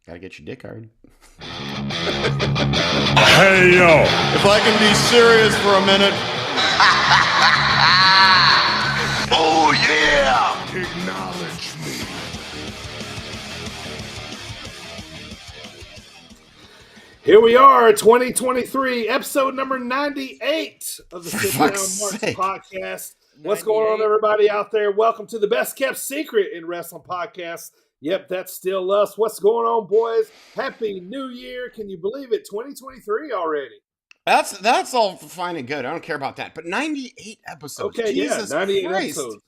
Gotta get your dick hard. Hey, yo. If I can be serious for a minute. Oh, yeah. Acknowledge me. Here we are, 2023, episode number 98 of the Sit Down Marks podcast. What's going on, everybody out there? Welcome to the best kept secret in wrestling podcasts. Yep, that's still us. What's going on, boys? Happy New Year. Can you believe it? 2023 already. That's all fine and good. I don't care about that. But 98 episodes. Okay, Jesus 98 Christ. episodes.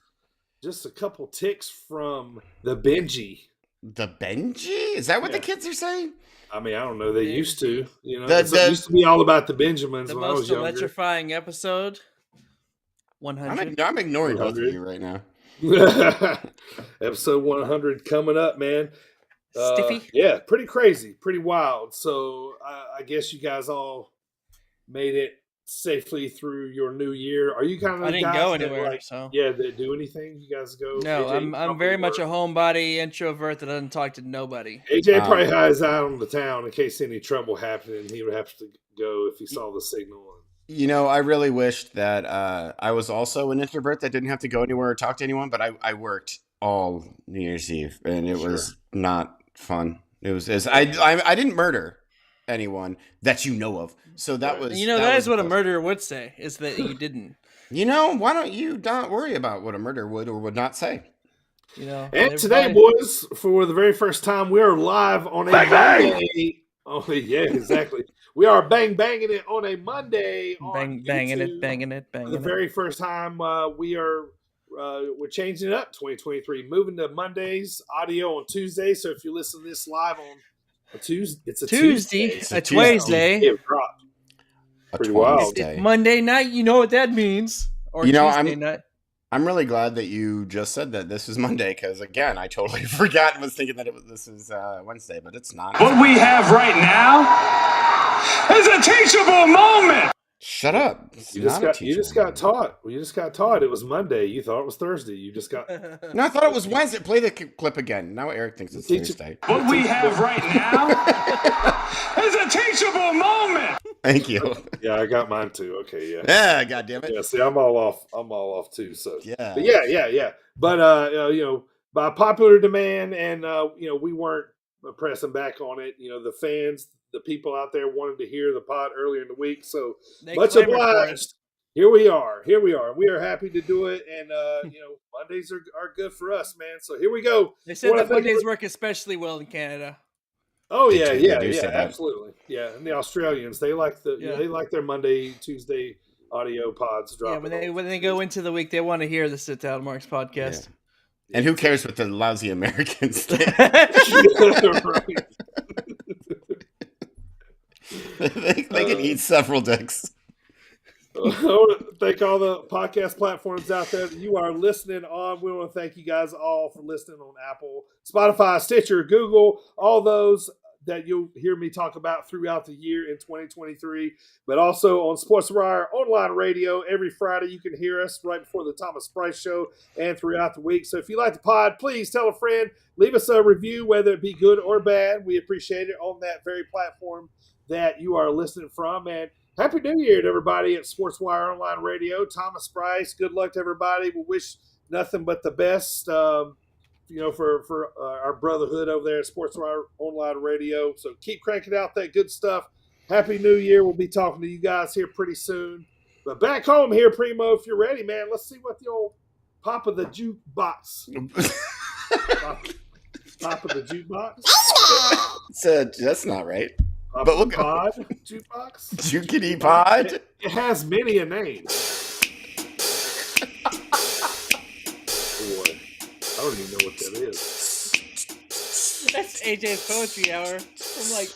Just a couple ticks from the Benji. The Benji? Is that what the kids are saying? I mean, I don't know. They used to. You know, it used to be all about the Benjamins when I was most younger. electrifying episode. 100. I'm ignoring both of you right now. Episode 100 coming up, man. Stiffy? Yeah, pretty crazy, pretty wild. So I guess you guys all made it safely through your new year. Are you kind of? I didn't go anywhere. So they do anything? You guys go? No, AJ, I'm very much a homebody introvert that doesn't talk to nobody. AJ probably had his eye on the town in case any trouble happened, and he would have to go if he saw the signal. You know, I really wished that I was also an introvert that didn't have to go anywhere or talk to anyone, but I worked all New Year's Eve, and it was not fun. It was I didn't murder anyone that you know of, so that was that is what a murderer would say, is that you didn't. You know, why don't you not worry about what a murderer would or would not say? You know, and today, boys, for the very first time, we are live on a Monday. Oh yeah, exactly. We are banging it on a Monday. Banging it. For the very first time, we're changing it up. 2023, moving to Mondays, audio on Tuesday. So if you listen to this live on a Tuesday, it's a Tuesday. A Tuesday. It dropped. Pretty wild. Monday night. You know what that means? Or Tuesday night. I'm really glad that you just said that this is Monday because, again, I totally forgot and was thinking that this is Wednesday, but it's not. What we have right now is a teachable moment. Shut up. You just got taught. You just got taught. It was Monday. You thought it was Thursday. You just got. No, I thought it was Wednesday. Play the clip again. Now Eric thinks it's Thursday. What we have right now is a teachable moment. Thank you. Yeah, I got mine too. Okay, yeah. Yeah, God damn it. Yeah, see, I'm all off too. So yeah, but yeah. But by popular demand, and we weren't pressing back on it. You know, the fans, the people out there wanted to hear the pod earlier in the week. So much obliged. Here we are. We are happy to do it, and Mondays are good for us, man. So here we go. They said that Mondays work especially well in Canada. Oh yeah, absolutely. Yeah, and the Australians, they like their Monday, Tuesday audio pods dropping. Yeah, when they go into the week, they want to hear the Sit Down Marks podcast. Yeah. And who cares what the lousy Americans think? they can eat several dicks. I want to thank all the podcast platforms out there that you are listening on. We want to thank you guys all for listening on Apple, Spotify, Stitcher, Google, all those that you'll hear me talk about throughout the year in 2023, but also on SportsWire Online Radio. Every Friday you can hear us right before the Thomas Price Show and throughout the week. So if you like the pod, please tell a friend, leave us a review, whether it be good or bad. We appreciate it on that very platform that you are listening from. And Happy New Year to everybody at SportsWire Online Radio. Thomas Price, good luck to everybody. We wish nothing but the best, for our brotherhood over there at SportsWire Online Radio. So keep cranking out that good stuff. Happy New Year. We'll be talking to you guys here pretty soon. But back home here, Primo, if you're ready, man, let's see what the old Papa the Jukebox. Papa the Jukebox? That's not right. But look, pod jukebox, Jukity pod. It has many a name. Boy, I don't even know what that is. That's AJ's poetry hour from like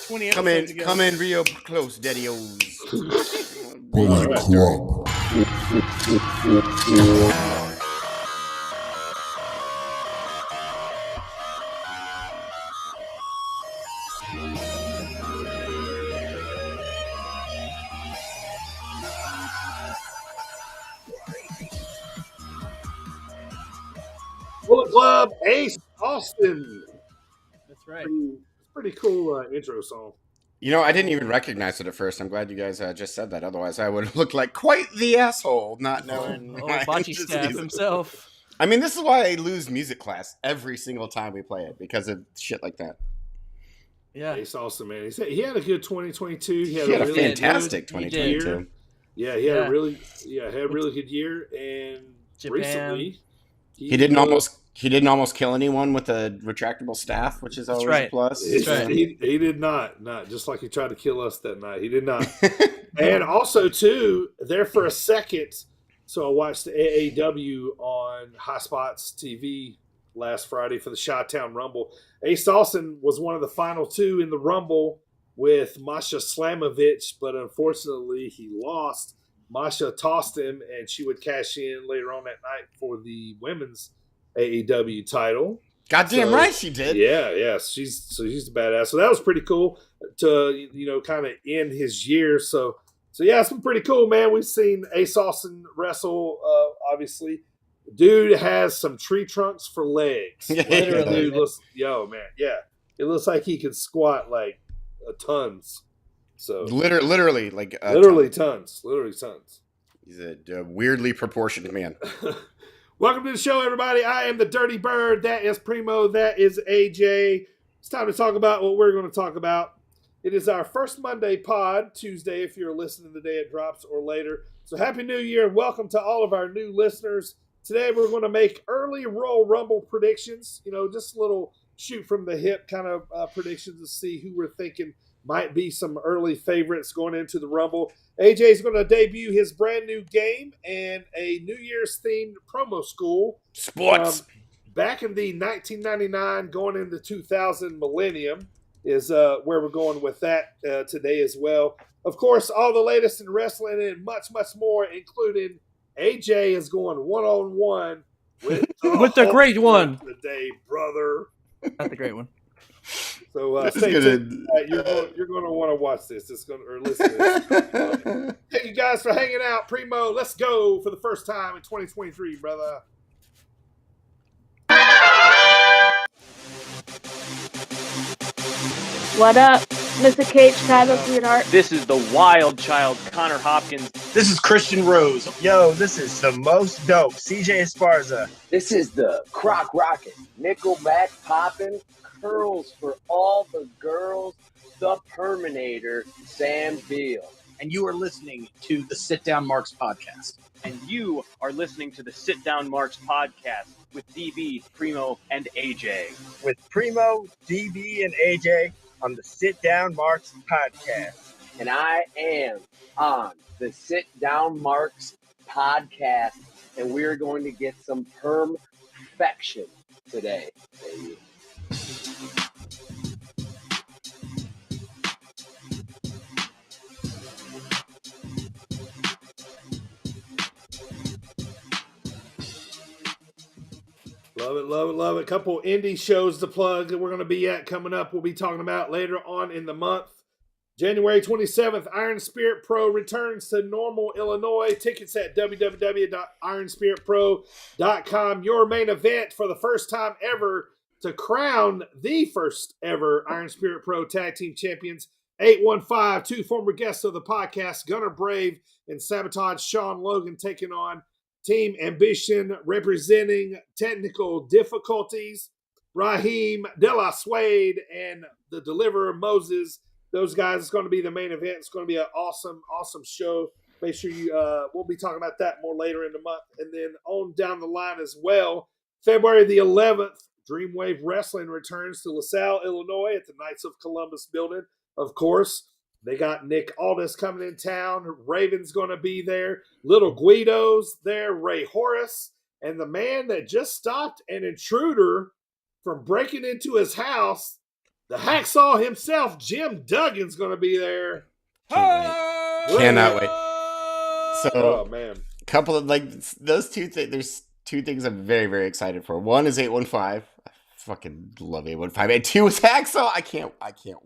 20 episodes ago. Come in real close, Daddy-O's. Bullet Club. Bullet Club, Ace Austin. That's right. Pretty cool intro song. You know, I didn't even recognize it at first. I'm glad you guys just said that. Otherwise, I would have looked like quite the asshole, not knowing. Bocce staff himself. I mean, this is why I lose music class every single time we play it, because of shit like that. Yeah. Ace Austin, man. He had a good 2022. He had a really fantastic good 2022. year. Yeah, he had a really good year. And Japan. recently, he didn't almost kill anyone with a retractable staff, which is always a plus. He did not just like he tried to kill us that night. He did not. And also, too, there for a second. So I watched the AAW on High Spots TV last Friday for the Chi-Town Rumble. Ace Austin was one of the final two in the Rumble with Masha Slamovich, but unfortunately he lost. Masha tossed him, and she would cash in later on that night for the women's AAW title. Goddamn right she did. Yeah. She's a badass. So that was pretty cool to kind of end his year. So yeah, it's been pretty cool, man. We've seen Ace Austin wrestle, obviously. Dude has some tree trunks for legs. Literally, it looks like he can squat like tons. So literally tons. He's a weirdly proportioned man. Welcome to the show, everybody. I am the Dirty Bird. That is Primo. That is AJ. It's time to talk about what we're going to talk about. It is our first Monday pod, Tuesday if you're listening the day it drops or later. So Happy New Year and welcome to all of our new listeners. Today we're going to make early Royal Rumble predictions. Just a little shoot from the hip kind of predictions to see who we're thinking might be some early favorites going into the Rumble. AJ is going to debut his brand new game and a New Year's themed promo school. Sports. Back in the 1999 going into 2000 millennium is where we're going with that today as well. Of course, all the latest in wrestling and much, much more, including AJ is going one-on-one with the great one today, brother. Not the great one. So stay tuned. You're going to want to watch this. Or listen to this. Thank you guys for hanging out. Primo, let's go for the first time in 2023, brother. What up, Mr. Cage Shadow Sweetheart? This is the wild child, Connor Hopkins. This is Christian Rose. Yo, this is the most dope, CJ Esparza. This is the Croc Rocket, Nickelback poppin', curls for all the girls, the Perminator, Sam Beal. And you are listening to the Sit Down Marks podcast. And you are listening to the Sit Down Marks podcast with DB, Primo, and AJ. With Primo, DB, and AJ on the Sit Down Marks podcast. And I am on the Sit Down Marks podcast, and we're going to get some perfection today, baby. Love it. A couple indie shows to plug that we're going to be at coming up. We'll be talking about later on in the month. January 27th, Iron Spirit Pro returns to Normal, Illinois. Tickets at www.ironspiritpro.com. Your main event for the first time ever to crown the first ever Iron Spirit Pro Tag Team Champions. 815, two former guests of the podcast, Gunner Brave and Sabotage Sean Logan, taking on Team Ambition, representing Technical Difficulties, Raheem De La Suede and the Deliverer Moses. Those guys, it's going to be the main event. It's going to be an awesome show. Make sure you, we'll be talking about that more later in the month. And then on down the line as well, February the 11th, Dreamwave Wrestling returns to LaSalle, Illinois at the Knights of Columbus building. Of course, they got Nick Aldis coming in town. Raven's going to be there. Little Guido's there. Ray Horace. And the man that just stopped an intruder from breaking into his house, the hacksaw himself, Jim Duggan's going to be there. Cannot wait. So, oh, man. Couple of, those two things. There's two things I'm very, very excited for. One is 815. I fucking love 815. And two is Hacksaw. I can't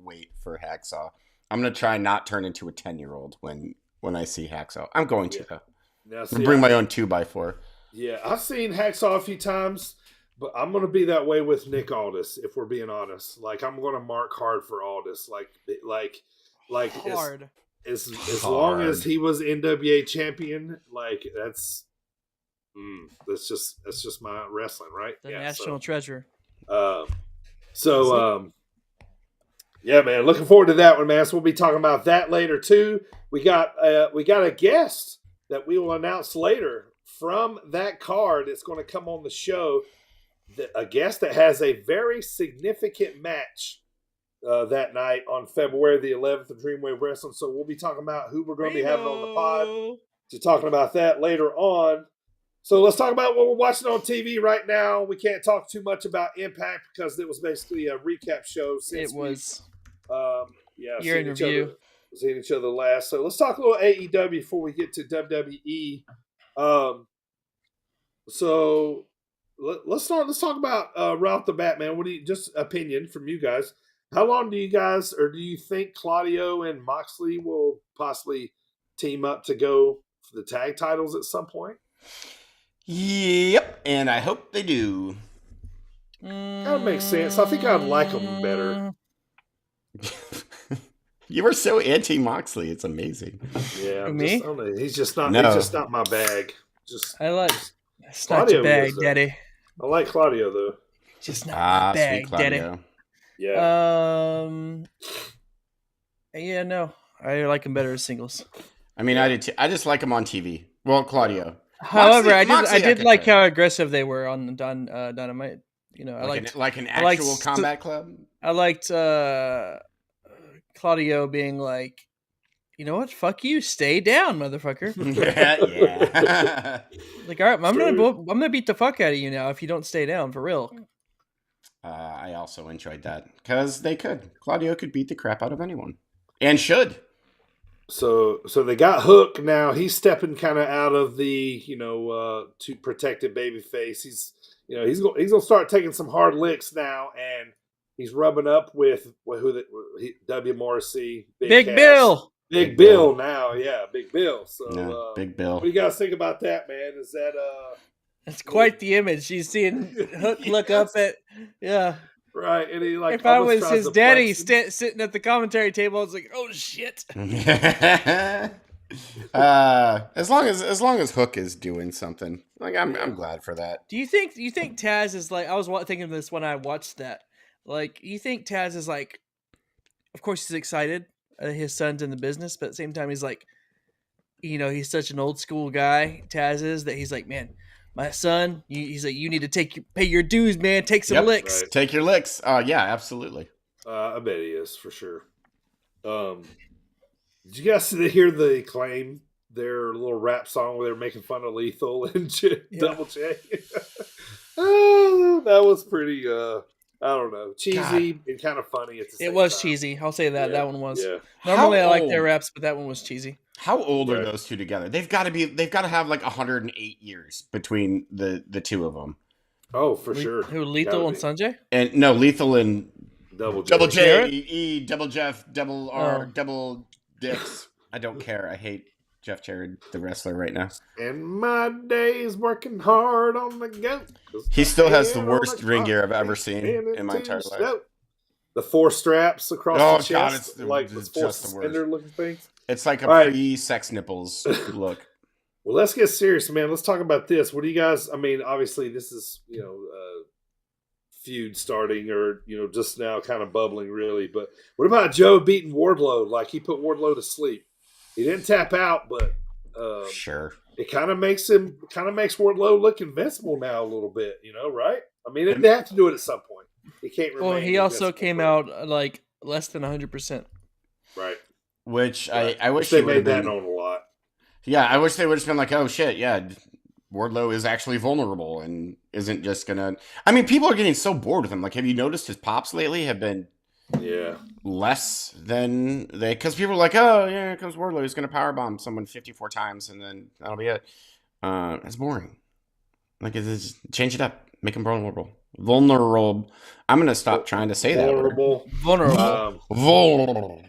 wait for Hacksaw. I'm going to try not turn into a 10-year-old when I see Hacksaw. I'm going to, though. I'm going to bring my own 2x4. Yeah, I've seen Hacksaw a few times, But I'm going to be that way with Nick Aldis, if we're being honest. Like, I'm going to mark hard for Aldis. Like Hard. as long as he was NWA champion, like that's just my wrestling, right? The national treasure. Yeah, man, looking forward to that one, man. So we'll be talking about that later too. We got a guest that we will announce later from that card. It's going to come on the show. A guest that has a very significant match that night on February the 11th of Dreamwave Wrestling. So we'll be talking about who we're going to be having on the pod. So talking about that later on. So let's talk about what we're watching on TV right now. We can't talk too much about Impact because it was basically a recap show. Since It was. Year in review. Seeing each other last. So let's talk a little AEW before we get to WWE. So let's talk about right off the bat, man. What do you, just opinion from you guys? How long do you guys, or do you think Claudio and Moxley will possibly team up to go for the tag titles at some point? Yep, and I hope they do. That makes sense. I think I'd like them better. You were so anti-Moxley. It's amazing. Yeah, Me? I don't know. He's just not my bag. I like. It's not your bag, Daddy. I like Claudio though. Just not my bag, Daddy. Yeah. Yeah, no, I like him better as singles. I mean, I did. I just like him on TV. Well, Claudio. However, I did like how aggressive they were on Dynamite. You know, like an actual combat club. I liked Claudio being like, you know what? Fuck you. Stay down, motherfucker. Yeah. Like, all right, I'm gonna beat the fuck out of you now if you don't stay down for real. I also enjoyed that because Claudio could beat the crap out of anyone and should. So they got Hook now. He's stepping kind of out of the to protected babyface. He's gonna start taking some hard licks now, and he's rubbing up with W. Morrissey, Big Bill. Big Bill now, yeah, Big Bill. So Big Bill. What do you guys think about that, man? Is that That's quite the image. She's seeing Hook look up at right, and he like. If I was his daddy sitting at the commentary table, I was like, "Oh shit!" As long as Hook is doing something, like I'm glad for that. Do you think Taz is like? I was thinking of this when I watched that. Like, you think Taz is like? Of course, he's excited. His son's in the business, but at the same time, he's like, he's such an old school guy. Taz is that he's like, man. My son, he's like, you need to pay your dues, man. Take some licks. Right. Take your licks. Yeah, absolutely. I bet he is for sure. Did you guys hear the Acclaim, their little rap song where they're making fun of Lethal and Double J? That was pretty, I don't know, cheesy and kind of funny at the same time. It was cheesy. I'll say that. Yeah. That one was. Yeah. Normally, I like their raps, but that one was cheesy. How old are those two together? They've got to have like 108 years between the two of them. Oh, for sure. Who, Lethal and Sanjay? And no, Lethal and Double J, E, Double Jeff, Double R, Double Dicks. I don't care. I hate Jeff Jarrett, the wrestler, right now. And my days working hard on the go. He still has the worst ring gear I've ever seen in my entire life. The 4 straps across the chest, it's the 4 suspender looking things. It's like a pre-sex nipples look. Well, let's get serious, man. Let's talk about this. What do you guys? I mean, obviously, this is feud starting, or just now kind of bubbling, really. But what about Joe beating Wardlow? Like, he put Wardlow to sleep. He didn't tap out, but sure, it kind of makes Wardlow look invincible now a little bit. Right? I mean, they have to do it at some point. He can't. Well, he also came out like less than 100%. Right. Which I wish they made that known a lot. Yeah, I wish they would have been like, oh shit, yeah, Wardlow is actually vulnerable and isn't just gonna. I mean, people are getting so bored with him. Like, have you noticed his pops lately have been less than they? Because people are like, oh yeah, here comes Wardlow. He's gonna powerbomb someone 54 times and then that'll be it. It's boring. Like, it's change it up, make him vulnerable. I'm gonna stop trying to say that word. Vulnerable.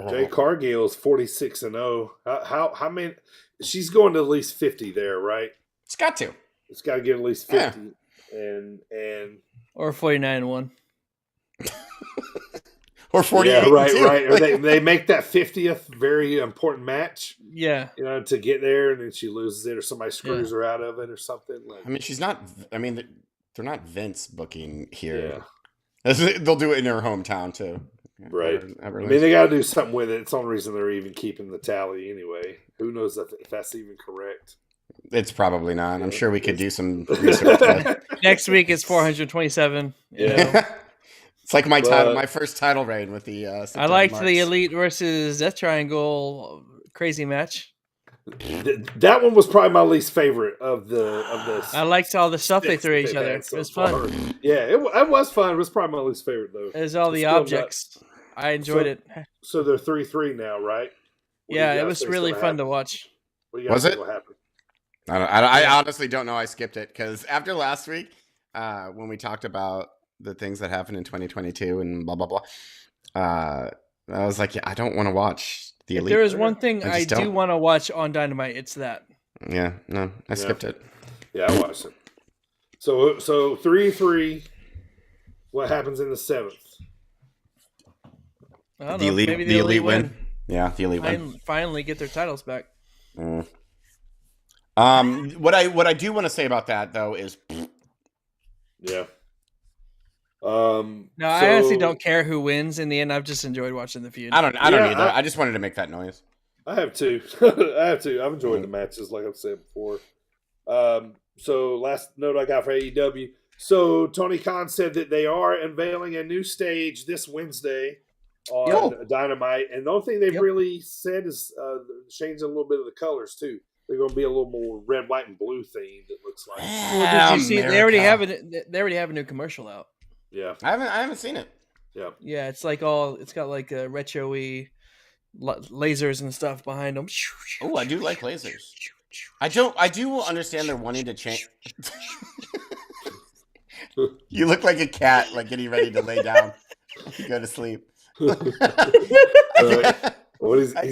Jay Cargill is 46-0. How many? She's going to at least 50 there, right? It's got to. It's got to get at least 50. and Or 49-1. Or 48. yeah, right. Or they make that 50th very important match, Yeah. to get there, and then she loses it, or somebody screws her out of it, or something. Like, I mean, she's not. I mean, they're not Vince booking here. yeah, They'll do it in her hometown too. right. I mean, they got to do something with it. It's the only reason they're even keeping the tally anyway. Who knows if that's even correct? It's probably not. I'm sure we could do some research. Next week is 427. Yeah. It's like my first title reign with the. I liked the Elite versus Death Triangle crazy match. That one was probably my least favorite of the. I liked all the stuff they threw at each other. It was fun. Yeah, it was fun. It was probably my least favorite though. It was all the objects. I enjoyed it. So they're 3-3 now, right? Yeah, it was really fun to watch. Was it? What happened? I honestly don't know. I skipped it because after last week, when we talked about the things that happened in 2022 and blah blah blah, I was like, yeah, I don't want to watch the Elite. If there is one thing I do want to watch on Dynamite, it's that. Yeah, no, I skipped it. Yeah, I watched it. So 3-3. What happens in the 7th? I don't know. Maybe the Elite win. Yeah, the Elite win. Finally get their titles back. What I do want to say about that though is, yeah. No, I honestly don't care who wins in the end. I've just enjoyed watching the feud. I don't either. I just wanted to make that noise. I have too. I've enjoyed the matches, like I've said before. So last note I got for AEW. So Tony Khan said that they are unveiling a new stage this Wednesday on Dynamite, and the only thing they've really said is changing a little bit of the colors too. They're going to be a little more red, white, and blue themed. It looks like. Well, did you see? They already have a new commercial out. Yeah, I haven't seen it. Yeah, yeah. It's like it's got like a retro-y lasers and stuff behind them. Oh, I do like lasers. I do understand they're wanting to change. You look like a cat, like getting ready to lay down to go to sleep. He's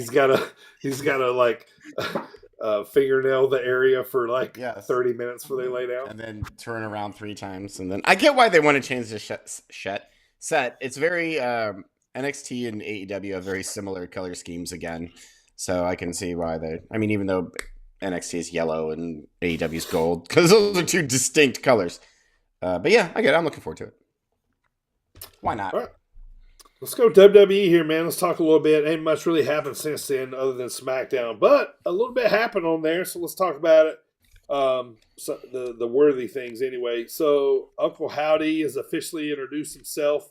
got to like fingernail the area for like 30 minutes before they lay down, and then turn around 3 times, and then I get why they want to change the set. It's very NXT and AEW have very similar color schemes again, so I can see why they. I mean, even though NXT is yellow and AEW is gold, because those are 2 distinct colors. But yeah, I get it. I'm looking forward to it. Why not? All right. Let's go WWE here, man. Let's talk a little bit. Ain't much really happened since then other than SmackDown, but a little bit happened on there, so let's talk about it. So the worthy things anyway. So Uncle Howdy has officially introduced himself,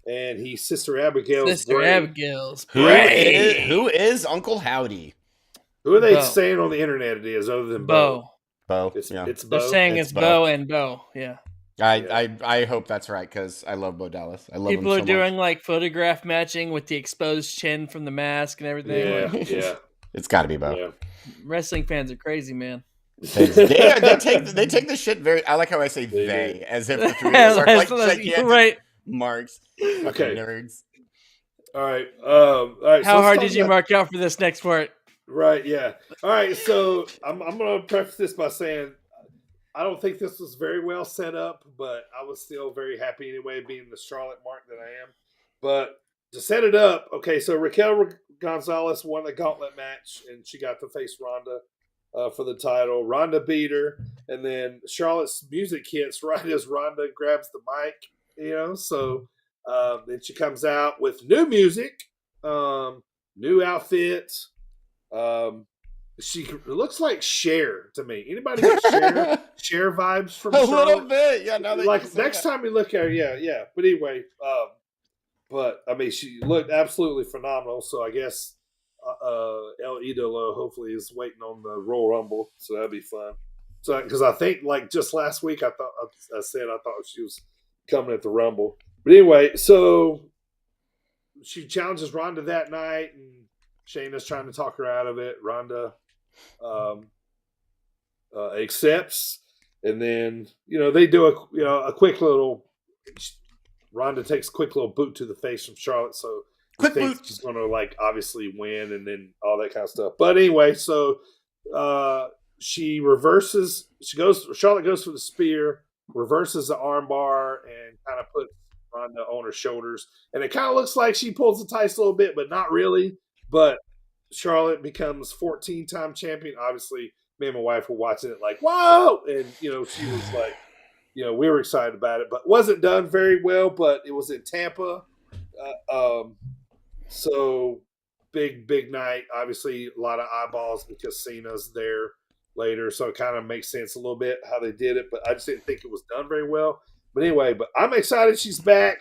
and he's Sister Abigail's Abigail's Who is Uncle Howdy? Who are they saying on the internet it is other than Bo? It's Bo. They're saying it's Bo and Bo. Yeah. I hope that's right because I love Bo Dallas. I love people him are so doing much. Like photograph matching with the exposed chin from the mask and everything. Yeah. It's got to be Bo. Yeah. Wrestling fans are crazy, man. They take the shit very. I like how I say they as if the 3 of us are like gigantic right marks. Okay, nerds. All right. All right. How hard did you mark out for this next part? Right. Yeah. All right. So I'm going to preface this by saying I don't think this was very well set up, but I was still very happy anyway, being the Charlotte mark that I am. But to set it up, okay, so Raquel Gonzalez won the gauntlet match, and she got to face Ronda for the title. Ronda beat her, and then Charlotte's music hits right as Ronda grabs the mic, So then she comes out with new music, new outfit. She looks like Cher to me. Anybody get Cher vibes from Charlotte? A little bit, yeah. Now that like next time you look at her, yeah. But anyway, but I mean, she looked absolutely phenomenal. So I guess El Idolo hopefully is waiting on the Royal Rumble, so that'd be fun. So because I think like just last week I thought she was coming at the Rumble, but anyway, so she challenges Ronda that night, and Shayna's trying to talk her out of it. Ronda accepts, and then they do a quick little. Ronda takes a quick little boot to the face from Charlotte, so quick boot. She's going to obviously win, and then all that kind of stuff. But anyway, so she reverses. Charlotte goes for the spear. reverses the armbar and kind of puts Ronda on her shoulders. And it kind of looks like she pulls the tights a little bit, but not really. But Charlotte becomes 14-time champion. Obviously, me and my wife were watching it like, whoa! And, she was like, we were excited about it. But wasn't done very well, but it was in Tampa. So big night. Obviously, a lot of eyeballs because Cena's there later. So it kind of makes sense a little bit how they did it. But I just didn't think it was done very well. But anyway, I'm excited she's back.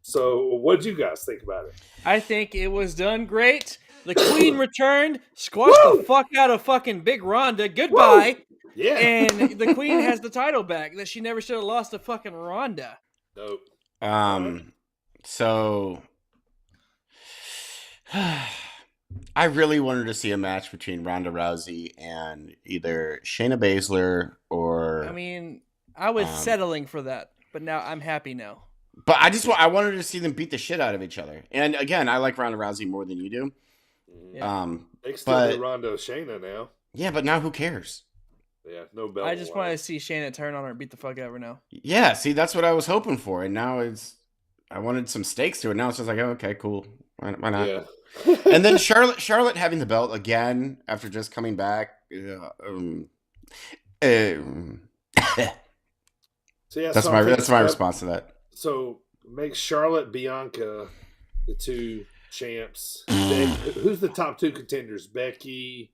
So what did you guys think about it? I think it was done great. The Queen returned, squashed the fuck out of fucking Big Ronda. Goodbye. Woo! Yeah. And the Queen has the title back that she never should have lost to fucking Ronda. Nope. So I really wanted to see a match between Ronda Rousey and either Shayna Baszler or. I mean, I was settling for that, but now I'm happy now. But I wanted to see them beat the shit out of each other. And again, I like Ronda Rousey more than you do. Yeah. They still do Ronda Shayna now. Yeah, but now who cares? Yeah, no belt. I just want to see Shayna turn on her and beat the fuck out of her now. Yeah, see, that's what I was hoping for. And now I wanted some stakes to it. Now it's just like, oh, okay, cool. Why not? Yeah. And then Charlotte having the belt again after just coming back. So yeah, that's my response to that. So make Charlotte, Bianca, the two champs. Who's the top two contenders? Becky,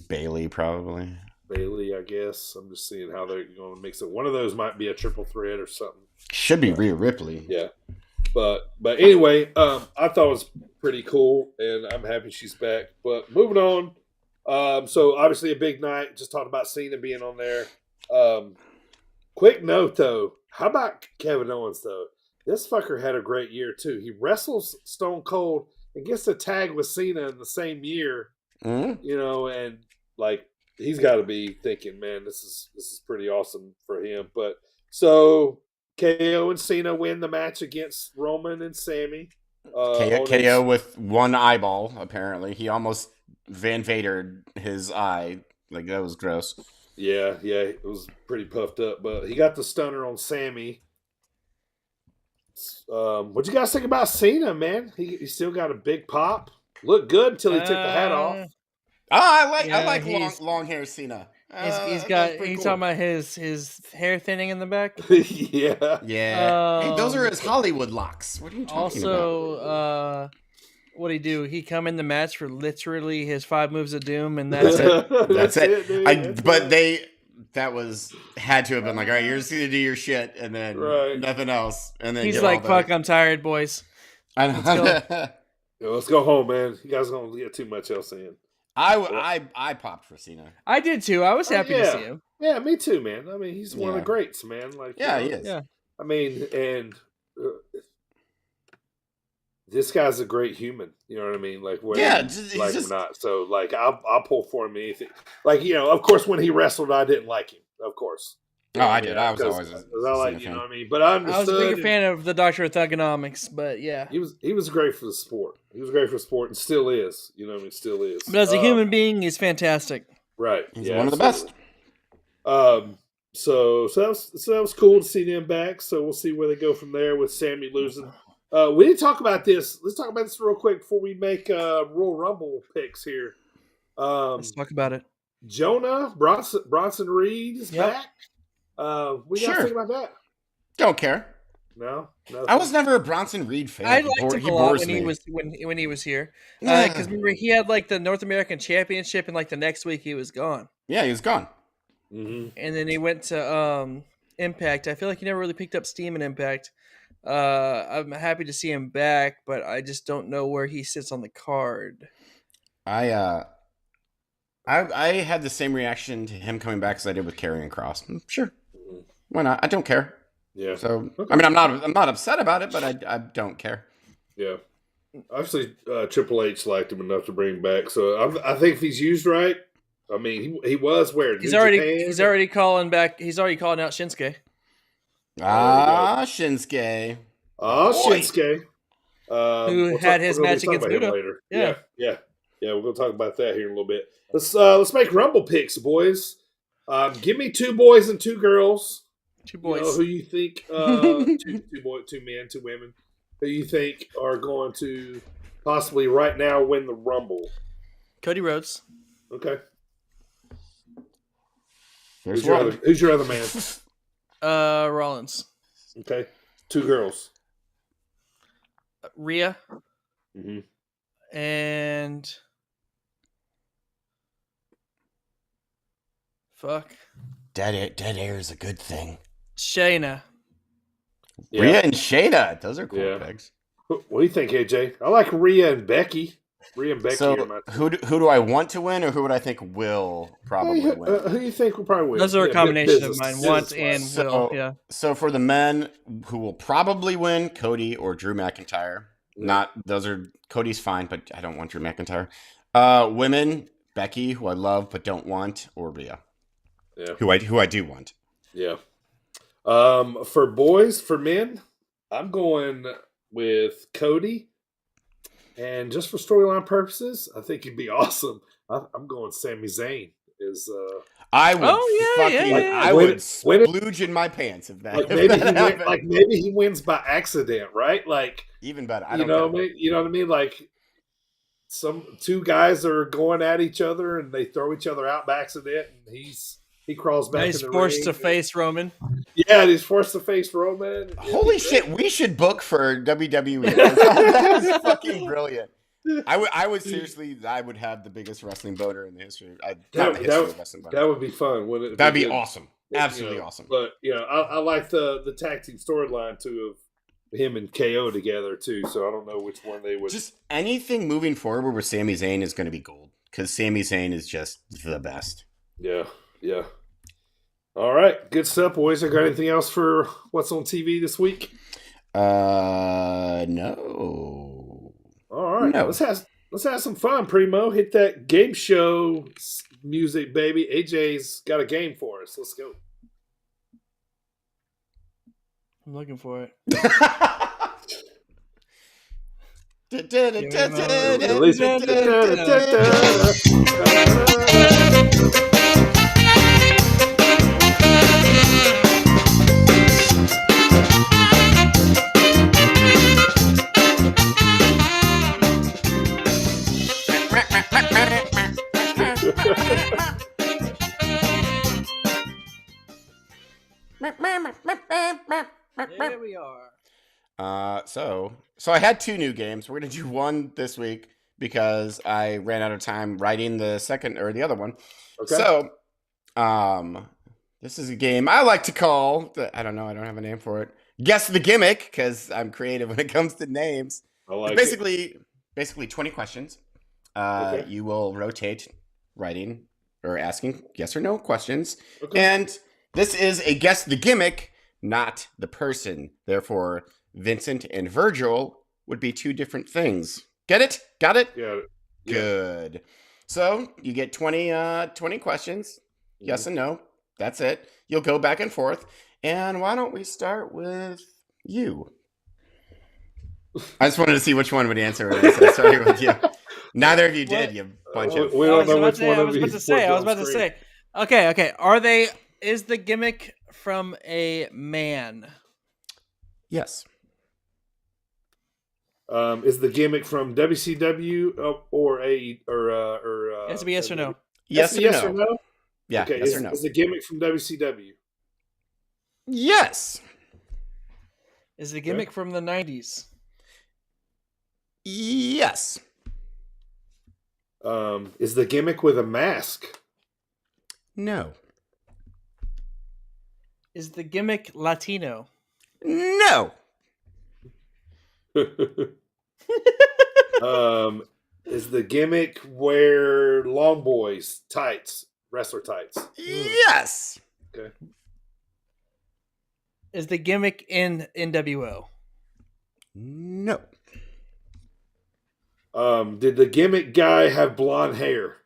Bailey, probably. Bailey, I guess. I'm just seeing how they're going to mix it. One of those might be a triple threat or something. Should be Rhea Ripley. Yeah, but anyway, I thought it was pretty cool, and I'm happy she's back. But moving on. So obviously a big night. Just talked about Cena being on there. Quick note though, how about Kevin Owens though? This fucker had a great year too. He wrestles Stone Cold and gets a tag with Cena in the same year. Mm-hmm. And like he's got to be thinking, man, this is pretty awesome for him. But so KO and Cena win the match against Roman and Sammy. KO with one eyeball. Apparently, he almost Van Vadered his eye. Like that was gross. Yeah, it was pretty puffed up, but he got the stunner on Sammy. What you guys think about Cena, man? He still got a big pop. Looked good until he took the hat off. Oh, I like long hair Cena. He's talking about his hair thinning in the back. Yeah. Hey, those are his Hollywood locks. What are you talking about? Also, what'd he do? He come in the match for literally his 5 moves of doom, and that's it. That's it. Dude, that had to have been like, all right, you're just gonna do your shit, and then nothing else. And then he's like, "Fuck, I'm tired, boys. Let's go. Let's go home, man. You guys don't get too much else in." I popped for Cena. I did too. I was happy to see him. Yeah, me too, man. I mean, he's one of the greats, man. Like, he is. Yeah. I mean, and this guy's a great human. You know what I mean? Like, or not. So, like, I'll pull for him anything. Like, of course, when he wrestled, I didn't like him. Of course. I did. I was always you know what I mean? But I understood. I was a bigger fan of the Doctor of Thugonomics, but yeah. He was great for the sport. He was great for sport and still is. You know what I mean? Still is. But as a human being, he's fantastic. Right. He's one of the best. So that was cool to see them back. So we'll see where they go from there with Sammy losing. We didn't talk about this. Let's talk about this real quick before we make Royal Rumble picks here. Let's talk about it. Jonah Bronson Reed is back. What do you guys think about that? Don't care. No, I was never a Bronson Reed fan. I liked him a lot when he was here. Because remember, he had like the North American Championship, and like the next week he was gone. Yeah, he was gone. Mm-hmm. And then he went to Impact. I feel like he never really picked up steam in Impact. I'm happy to see him back, but I just don't know where he sits on the card. I had the same reaction to him coming back as I did with Karrion Kross. Sure, why not? I don't care. Yeah. So I mean, I'm not upset about it, but I don't care. Yeah. Obviously, Triple H liked him enough to bring him back. So I think if he's used right, I mean, he was where he's already calling back. He's already calling out Shinsuke. Shinsuke. Shinsuke. Who had his match against Buddha later. Yeah. We're gonna talk about that here in a little bit. Let's make Rumble picks, boys. Give me 2 boys and 2 girls. Two You know, boys. who you think? Two men, two women. Who you think are going to possibly right now win the Rumble? Cody Rhodes. Okay. There's Who's your other man? Rollins. Okay. Two girls. Rhea. Mm-hmm. And fuck. Dead air is a good thing. Shayna. Yeah. Rhea and Shayna, those are cool Yeah. picks. What do you think, AJ? I like Rhea and Becky. Rhea and Becky. So are my who do I want to win, or who would I think will probably win? who do you think will probably win? Those are a Yeah, combination of business- mine. business-wise. Want and So- will. Yeah. So for the men who will probably win, Cody or Drew McIntyre. Those are Cody's fine, but I don't want Drew McIntyre. Women, Becky, who I love but don't want, or Rhea, Yeah. who I do want. Yeah. For boys, for men, I'm going with Cody. And just for storyline purposes, I think it'd be awesome. I'm going Sami Zayn. I would I would splooge in my pants if that. Like if maybe that happened. maybe he wins by accident, right? Like Even better. I you don't know care. what I mean? You know what I mean? Like two guys are going at each other and they throw each other out by accident, and he crawls back. He's in the forced ring. to face Roman. Yeah, and he's forced to face Roman. Holy shit, we should book for WWE. That is fucking brilliant. I would seriously, I would have the biggest wrestling boner in the history. Of wrestling boner. That would be fun, wouldn't it? That'd be awesome. Absolutely awesome. But I like the tag team storyline too of him and KO together too. So I don't know which one they would. Just anything moving forward with Sami Zayn is going to be gold because Sami Zayn is just the best. Yeah. All right, good stuff, boys. I got anything else for what's on TV this week? No. All right, No. let's have some fun, Primo. Hit that game show music, baby. AJ's got a game for us. Let's go. I'm looking for it. There we are. So I had two new games. We're gonna do one this week because I ran out of time writing the second or the other one. Okay. So, this is a game I like to call. I don't know. I don't have a name for it. Guess the gimmick because I'm creative when it comes to names. I like basically 20 questions. Okay. You will rotate writing or asking yes or no questions. Okay. And this is a guess the gimmick, not the person. Therefore, Vincent and Virgil would be two different things. Get it? Got it? Yeah. Good. So you get 20 questions. Yes and no. That's it. You'll go back and forth. And why don't we start with you? I just wanted to see which one would answer it. So starting with you. Neither of you did, you bunch of... We don't know which one I of was these about to say. Okay. Is the gimmick from a man? Yes. Is the gimmick from WCW or a or It has to be yes or no. Yes or no? Yeah, Okay. yes or no. Is the gimmick from WCW? Yes. Is the gimmick from the 90s? Yes. Is the gimmick with a mask? No. Is the gimmick Latino? No. Is the gimmick wear long boys tights, wrestler tights? Yes. Okay. Is the gimmick in NWO? No. Did the gimmick guy have blonde hair?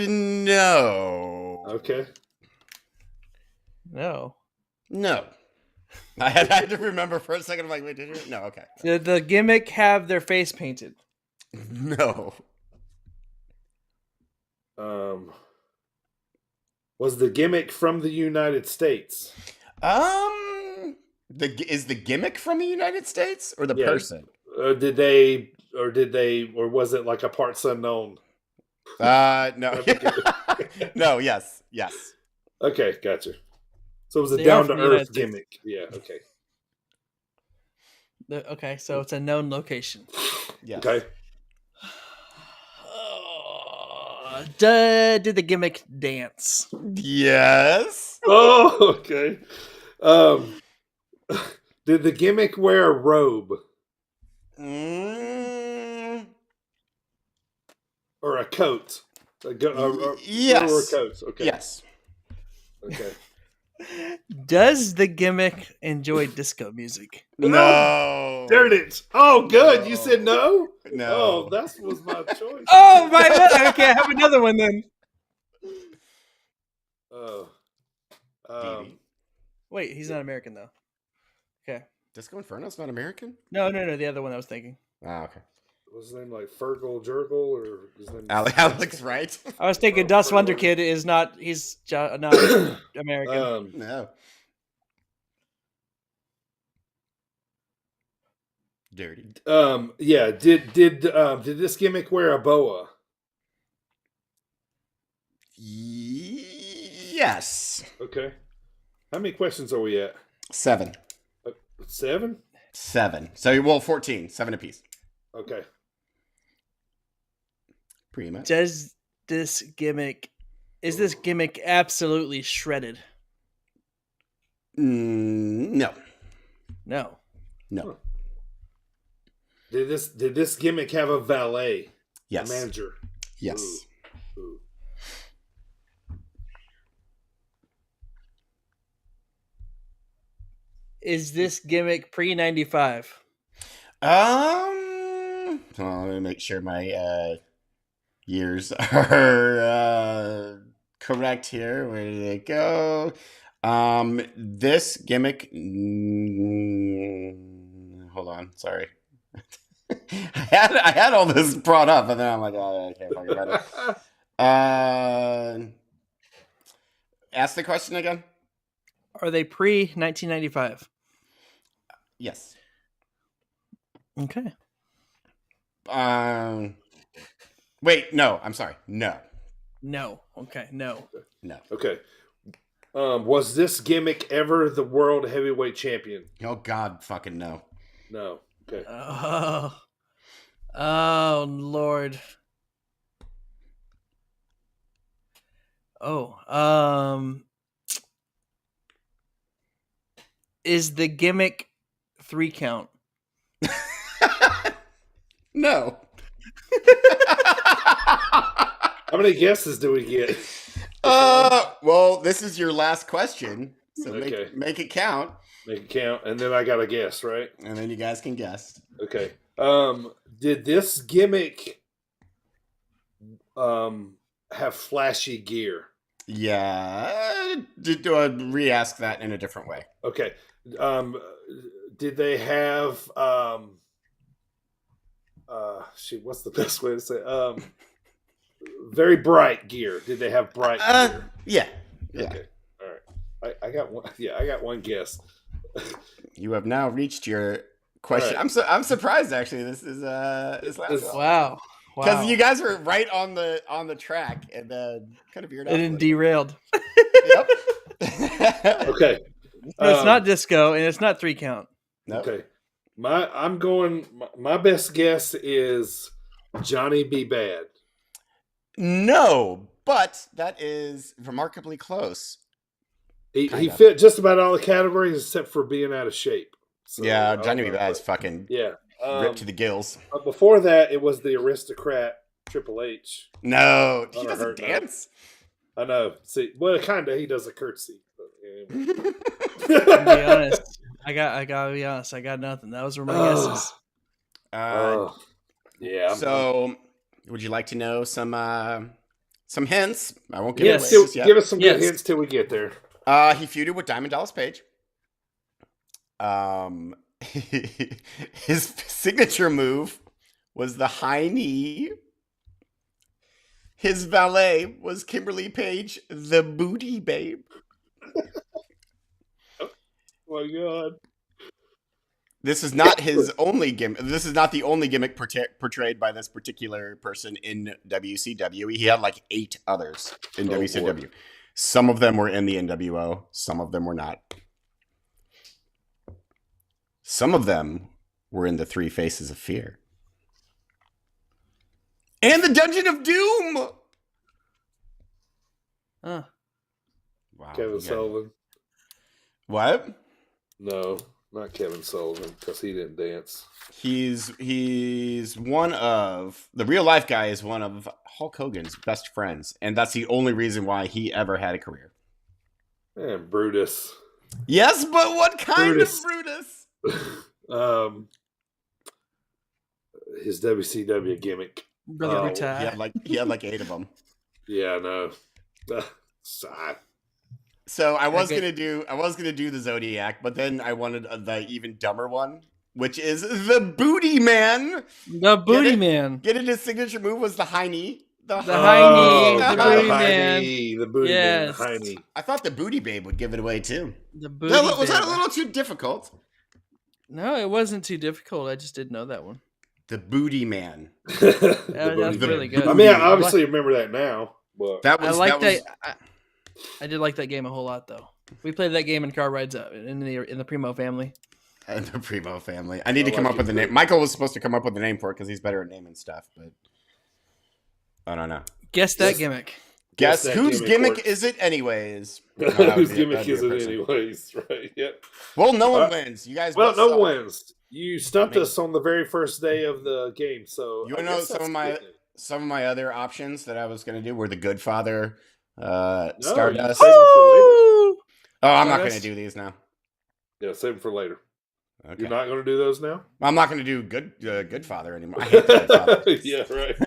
No. Okay. No. No. I had to remember for a second. I'm like, wait, did you? No, okay. Did the gimmick have their face painted? No. Was the gimmick from the United States? Is the gimmick from the United States or the Yeah. person? Or was it like a parts unknown? No. No, yes. Okay, gotcha. So it was a They are down from to the United earth States. gimmick. Yeah, okay. Okay, so it's a known location. Yes. Okay. Did the gimmick dance? Yes. Oh, okay. Did the gimmick wear a robe Mm, or a coat? yes. Or a coat. Okay. Yes. Okay. Does the gimmick enjoy disco music? No. Darn it. Oh, good. You said no? No. Oh, that was my choice. Oh my god! Okay, I have another one then. Oh. Davey. Wait, he's not American though. Okay. Disco Inferno's not American? No, the other one I was thinking. Ah, okay. Was his name like Fergal Jurgle or his name? Alex, right? I was thinking Das Wunderkid is not. He's not American. No. Dirty. Yeah. Did this gimmick wear a boa? Yes. Okay. How many questions are we at? 7. 7? 7. So, well, 14. 7 apiece. Okay. Pretty much. Is this gimmick absolutely shredded? No. No. No. Did this gimmick have a valet? Yes. A manager? Yes. Ooh. Is this gimmick pre-95? Well, let me make sure my years are correct here. Where did it go? This gimmick. Hold on, sorry. I had all this brought up, and then I'm like, oh, I can't fucking about it. Ask the question again. Are they pre-1995? Yes. Okay. Wait, no. I'm sorry. No. No. Okay. No. No. Okay. Was this gimmick ever the world heavyweight champion? Oh God, fucking no. No. Okay. Oh Lord. Oh. Is the gimmick 3 count? No. How many guesses do we get? Well, this is your last question, so Okay. make it count, Make it count, and then I got to guess, right? and then you guys can guess. Okay. Did this gimmick have flashy gear? Yeah. Do I re-ask that in a different way? Okay. Did they have what's the best way to say it? Very bright gear? Did they have bright gear? Yeah. Okay. All right. I got one. Yeah, I got one guess. You have now reached your question. All I'm surprised actually. This is this last one. Wow. Because you guys were right on the track and then kind of veered off. And then derailed. Yep. Okay. So it's not disco and it's not 3 count. Nope. Okay. My best guess is Johnny B. Bad. No, but that is remarkably close. He Kinda. fit just about all the categories except for being out of shape. So, Yeah, Johnny B. Bad is fucking Yeah. ripped to the gills. But before that, it was the aristocrat Triple H. No, he Never doesn't heard that. dance. I know. See, well, kind of. He does a curtsy. But anyway. To be honest, I gotta be honest. I got nothing. Those were my guesses. Yeah. So, would you like to know some hints? I won't give Yeah, it away just yet. give us some good Yes. hints till we get there. He feuded with Diamond Dallas Page. His signature move was the high knee. his valet was Kimberly Page, the booty babe. Oh my God. This is not his only gimmick. This is not the only gimmick portrayed by this particular person in WCW. He had like 8 others in WCW. Boy. Some of them were in the NWO. Some of them were not. Some of them were in the 3 Faces of Fear. And the Dungeon of Doom! Huh. Wow. Kevin Sullivan. What? No, not Kevin Sullivan, because he didn't dance. He's one of... The real life guy is one of Hulk Hogan's best friends. And that's the only reason why he ever had a career. And Brutus. Yes, but what kind Brutus. of Brutus? His WCW gimmick. Brother Oh, Brutai. He had like 8 of them. Yeah, no. Sad. So I was gonna do the Zodiac, but then I wanted the even dumber one, which is the Booty Man. The Booty Man. Get it? His signature move was the high knee. The high knee, the God, Booty high Man. knee, the Booty Yes. Man, the high knee. I thought the Booty Babe would give it away too. The Booty Was that a Babe. little too difficult? No, it wasn't too difficult. I just didn't know that one. The Booty Man. That's Booty Man. really good. I mean, I obviously remember that now, but That I was like that. that. I did like that game a whole lot, though. We played that game in Car Rides Up in the Primo family. And the Primo family. I need to I come like up with it a name. too. Michael was supposed to come up with a name for it because he's better at naming stuff, but I don't know. Guess that Yes. gimmick. Guess that whose gimmick gimmick works. is it anyways? whose gimmick is it anyways? Right? Yep. Well, no one wins. You guys. Well, both no suck. wins. You stumped Me. us on the very first day of the game, so You I wanna know guess that's good. some of my other options that I was going to do were the Good Father, you Stardust. saved it for later. Oh, I'm not going to Stardust? do these now. Yeah, save them for later. Okay. You're not going to do those now? I'm not going to do Good Father anymore. I hate the Good Father. Yeah, right.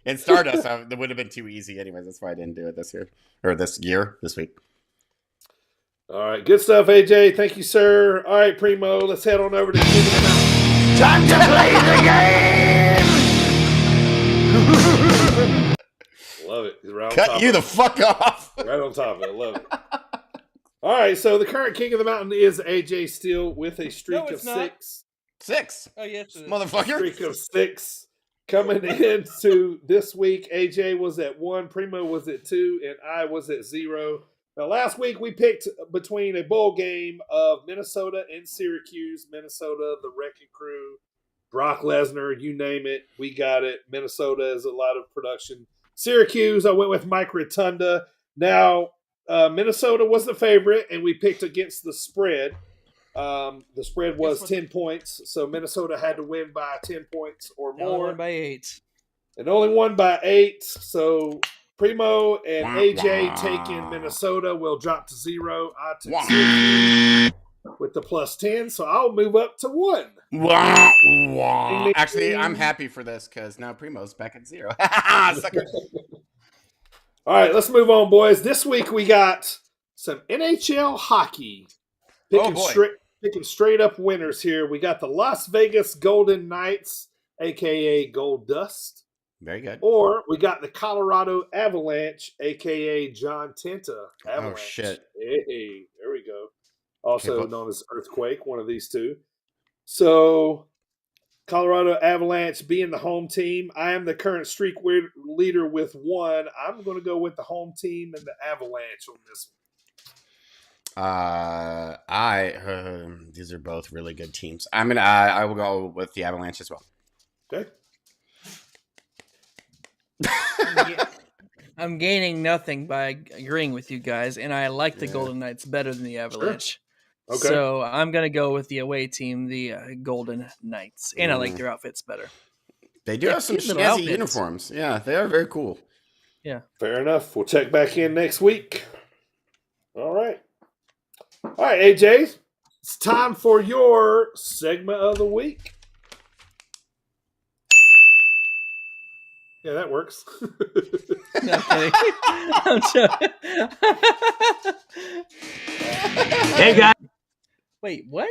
And Stardust, that would have been too easy anyways. That's why I didn't do it this year. Or this week. All right, good stuff, AJ. Thank you, sir. All right, Primo, let's head on over to King of the Mountain. Time to play the game! Love it. He's right on Cut top you of the it. fuck off. Right on top of it. Love it. All right, so the current King of the Mountain is AJ Steele with a streak No, of it's not. 6. 6. Oh, yes. it is. Motherfucker. Streak of 6. Coming into this week, AJ was at 1, Primo was at 2, and I was at 0. Now, last week we picked between a bowl game of Minnesota and Syracuse. Minnesota, the Wrecking Crew, Brock Lesnar, you name it, we got it. Minnesota is a lot of production. Syracuse, I went with Mike Rotunda. Now, Minnesota was the favorite, and we picked against the spread. The spread was 10 points, so Minnesota had to win by 10 points or Only more. won by 8. And only won by 8, so Primo and AJ taking Minnesota will drop to 0. I took 6 with the plus 10, so I'll move up to 1. Actually, I'm happy for this because now Primo's back at 0. Sucker. All right, let's move on, boys. This week we got some NHL hockey. Oh, boy. Picking straight up winners here. We got the Las Vegas Golden Knights, a.k.a. Gold Dust. Very good. Or we got the Colorado Avalanche, a.k.a. John Tenta. Avalanche. Oh, shit. Hey, there we go. Also Okay, known as Earthquake, one of these two. So, Colorado Avalanche being the home team. I am the current streak leader with 1. I'm going to go with the home team and the Avalanche on this one. These are both really good teams. I will go with the Avalanche as well. Okay. I'm gaining nothing by agreeing with you guys, and I like the Golden Knights better than the Avalanche. Okay. So I'm going to go with the away team, the Golden Knights. And I like their outfits better. They do have some cute little snazzy outfits. uniforms. Yeah, they are very cool. Yeah. Fair enough. We'll check back in next week. All right. All right, AJ. It's time for your segment of the week. Yeah, that works. No kidding. I'm joking. Hey, guys. Wait, what?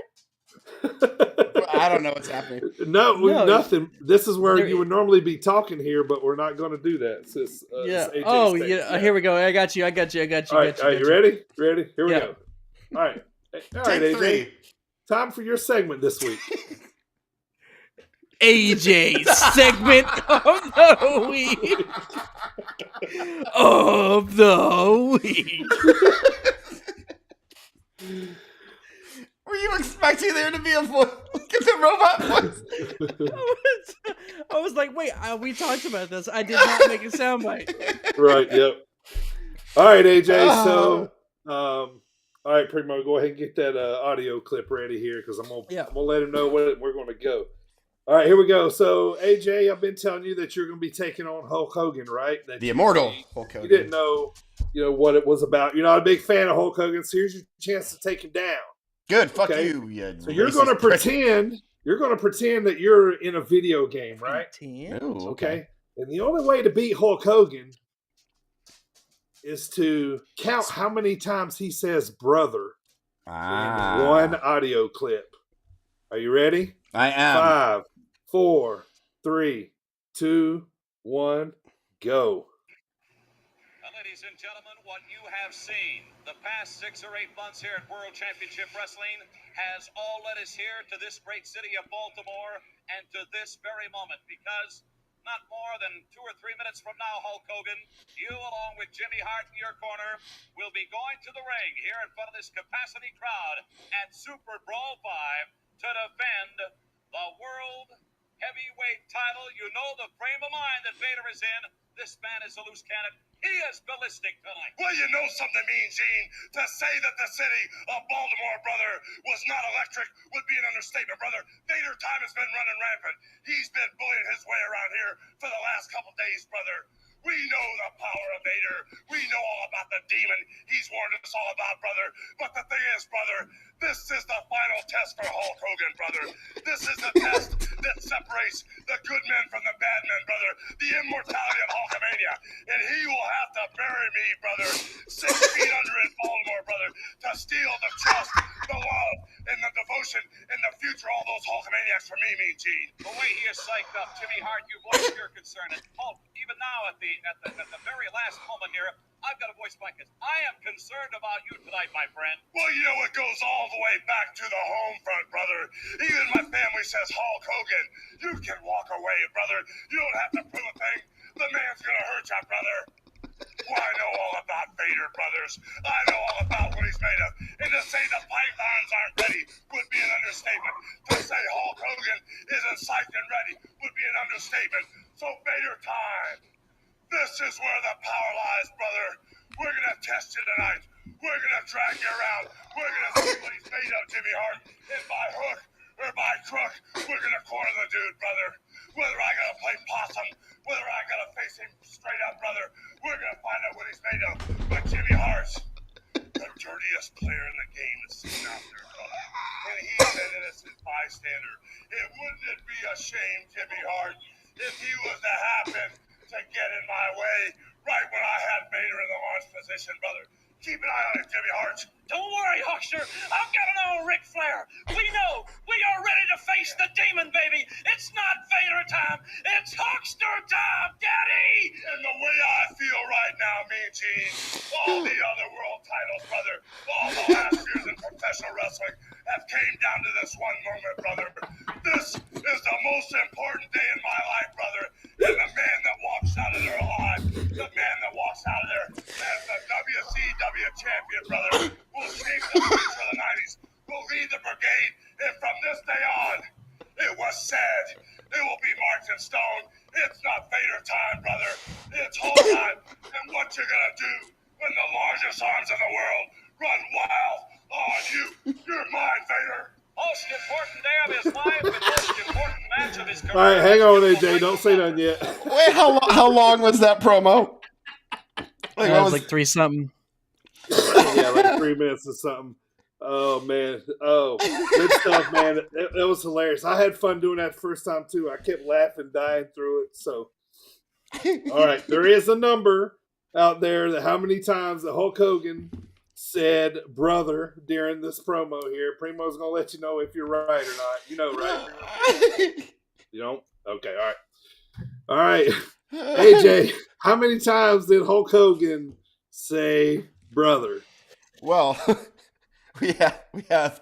I don't know what's happening. No, nothing. This is where There- you would normally be talking here, but we're not going to do that. Since, Yeah. AJ Oh, states. yeah. Here we go. I got you. All right, you ready? Ready? Here we Yeah. go. All right. All right, Take AJ. 3. Time for your segment this week. AJ's segment of the week. Of the week. Were you expecting there to be a voice? Get the robot voice. I was like, wait, we talked about this. I did not make a soundbite. Right. Yep. All right, AJ. So, all right, Primo, go ahead and get that audio clip ready here because I'm gonna let him know where we're gonna go. All right, here we go. So, AJ, I've been telling you that you're going to be taking on Hulk Hogan, right? That The immortal Hulk Hogan. You didn't know, what it was about. You're not a big fan of Hulk Hogan, so here's your chance to take him down. Good. Fuck Okay? you. So you're going to pretend. You're going to pretend that you're in a video game, right? Ooh, Okay. And the only way to beat Hulk Hogan is to count how many times he says "brother" in one audio clip. Are you ready? I am. 5, 4, 3, 2, 1, go. Ladies and gentlemen, what you have seen the past 6 or 8 months here at World Championship Wrestling has all led us here to this great city of Baltimore and to this very moment, because not more than 2 or 3 minutes from now, Hulk Hogan, you along with Jimmy Hart in your corner will be going to the ring here in front of this capacity crowd at Super Brawl 5 to defend the World Heavyweight title. You know the frame of mind that Vader is in. This man is a loose cannon. He is ballistic tonight. Well, you know something, Mean Gene. To say that the city of Baltimore, brother, was not electric would be an understatement, brother. Vader time has been running rampant. He's been bullying his way around here for the last couple days, brother. We know the power of Vader. We know all about the demon he's warned us all about, brother. But the thing is, brother, this is the final test for Hulk Hogan, brother. This is the test that separates the good men from the bad men, brother. The immortality of Hulkamania. And he will have to bury me, brother, 6 feet under in Baltimore, brother, to steal the trust, the love, and the devotion and the future of all those Hulkamaniacs for me, Mean Gene. The way he is psyched up, Jimmy Hart, you voiced your concern. And Hulk, even now at the very last moment here, I've got to voice my concern. I am concerned about you tonight, my friend. Well, you know, it goes all the way back to the home front, brother. Even my family says, Hulk Hogan, you can walk away, brother. You don't have to prove a thing. The man's gonna hurt you, brother. Well, I know all about Vader, brothers. I know all about what he's made of. And to say the pythons aren't ready would be an understatement. To say Hulk Hogan isn't psyched and ready would be an understatement. So Vader time. This is where the power lies, brother. We're going to test you tonight. We're going to drag you around. We're going to see what he's made of, Jimmy Hart. And by hook or by crook, we're going to corner the dude, brother. Whether I got to play possum, whether I got to face him straight up, brother, we're going to find out what he's made of. But Jimmy Hart, the dirtiest player in the game is sitting out there, brother. And he's an innocent bystander. Wouldn't it be a shame, Jimmy Hart, if he was to happen to get in my way right when I had Vader in the launch position, brother? Keep an eye on it, Jimmy Hart. Don't worry, Huckster. I've got an old Ric Flair. We know we are ready to face the demon, baby. It's not Vader time. It's Huckster time, Daddy. And the way I feel right now, Mean Gene, all the other world titles, brother, all the last years in professional wrestling have came down to this one moment, brother. This is the most important day in my life, brother. And the man that walks out of there alive, the man that walks out of there as the WCW champion, brother, will shape the future of the 90s, will lead the brigade, and from this day on, it was said, it will be marked in stone. It's not Vader time, brother. It's Hulk time. And what you're gonna do when the largest arms in the world run wild on you? You're mine, Vader. Most important day of his life and most important match of his career. All right, hang on, AJ. Don't say nothing yet. Wait, how long was that promo? Like, That was like 3 something. Yeah, like 3 minutes or something. Oh, man. Oh, good stuff, man. It was hilarious. I had fun doing that first time, too. I kept laughing, dying through it. So, all right. There is a number out there that how many times that Hulk Hogan said brother during this promo here. Primo's gonna let you know if you're right or not. You know, right? You don't? Okay, all right. AJ, how many times did Hulk Hogan say brother? Well, we have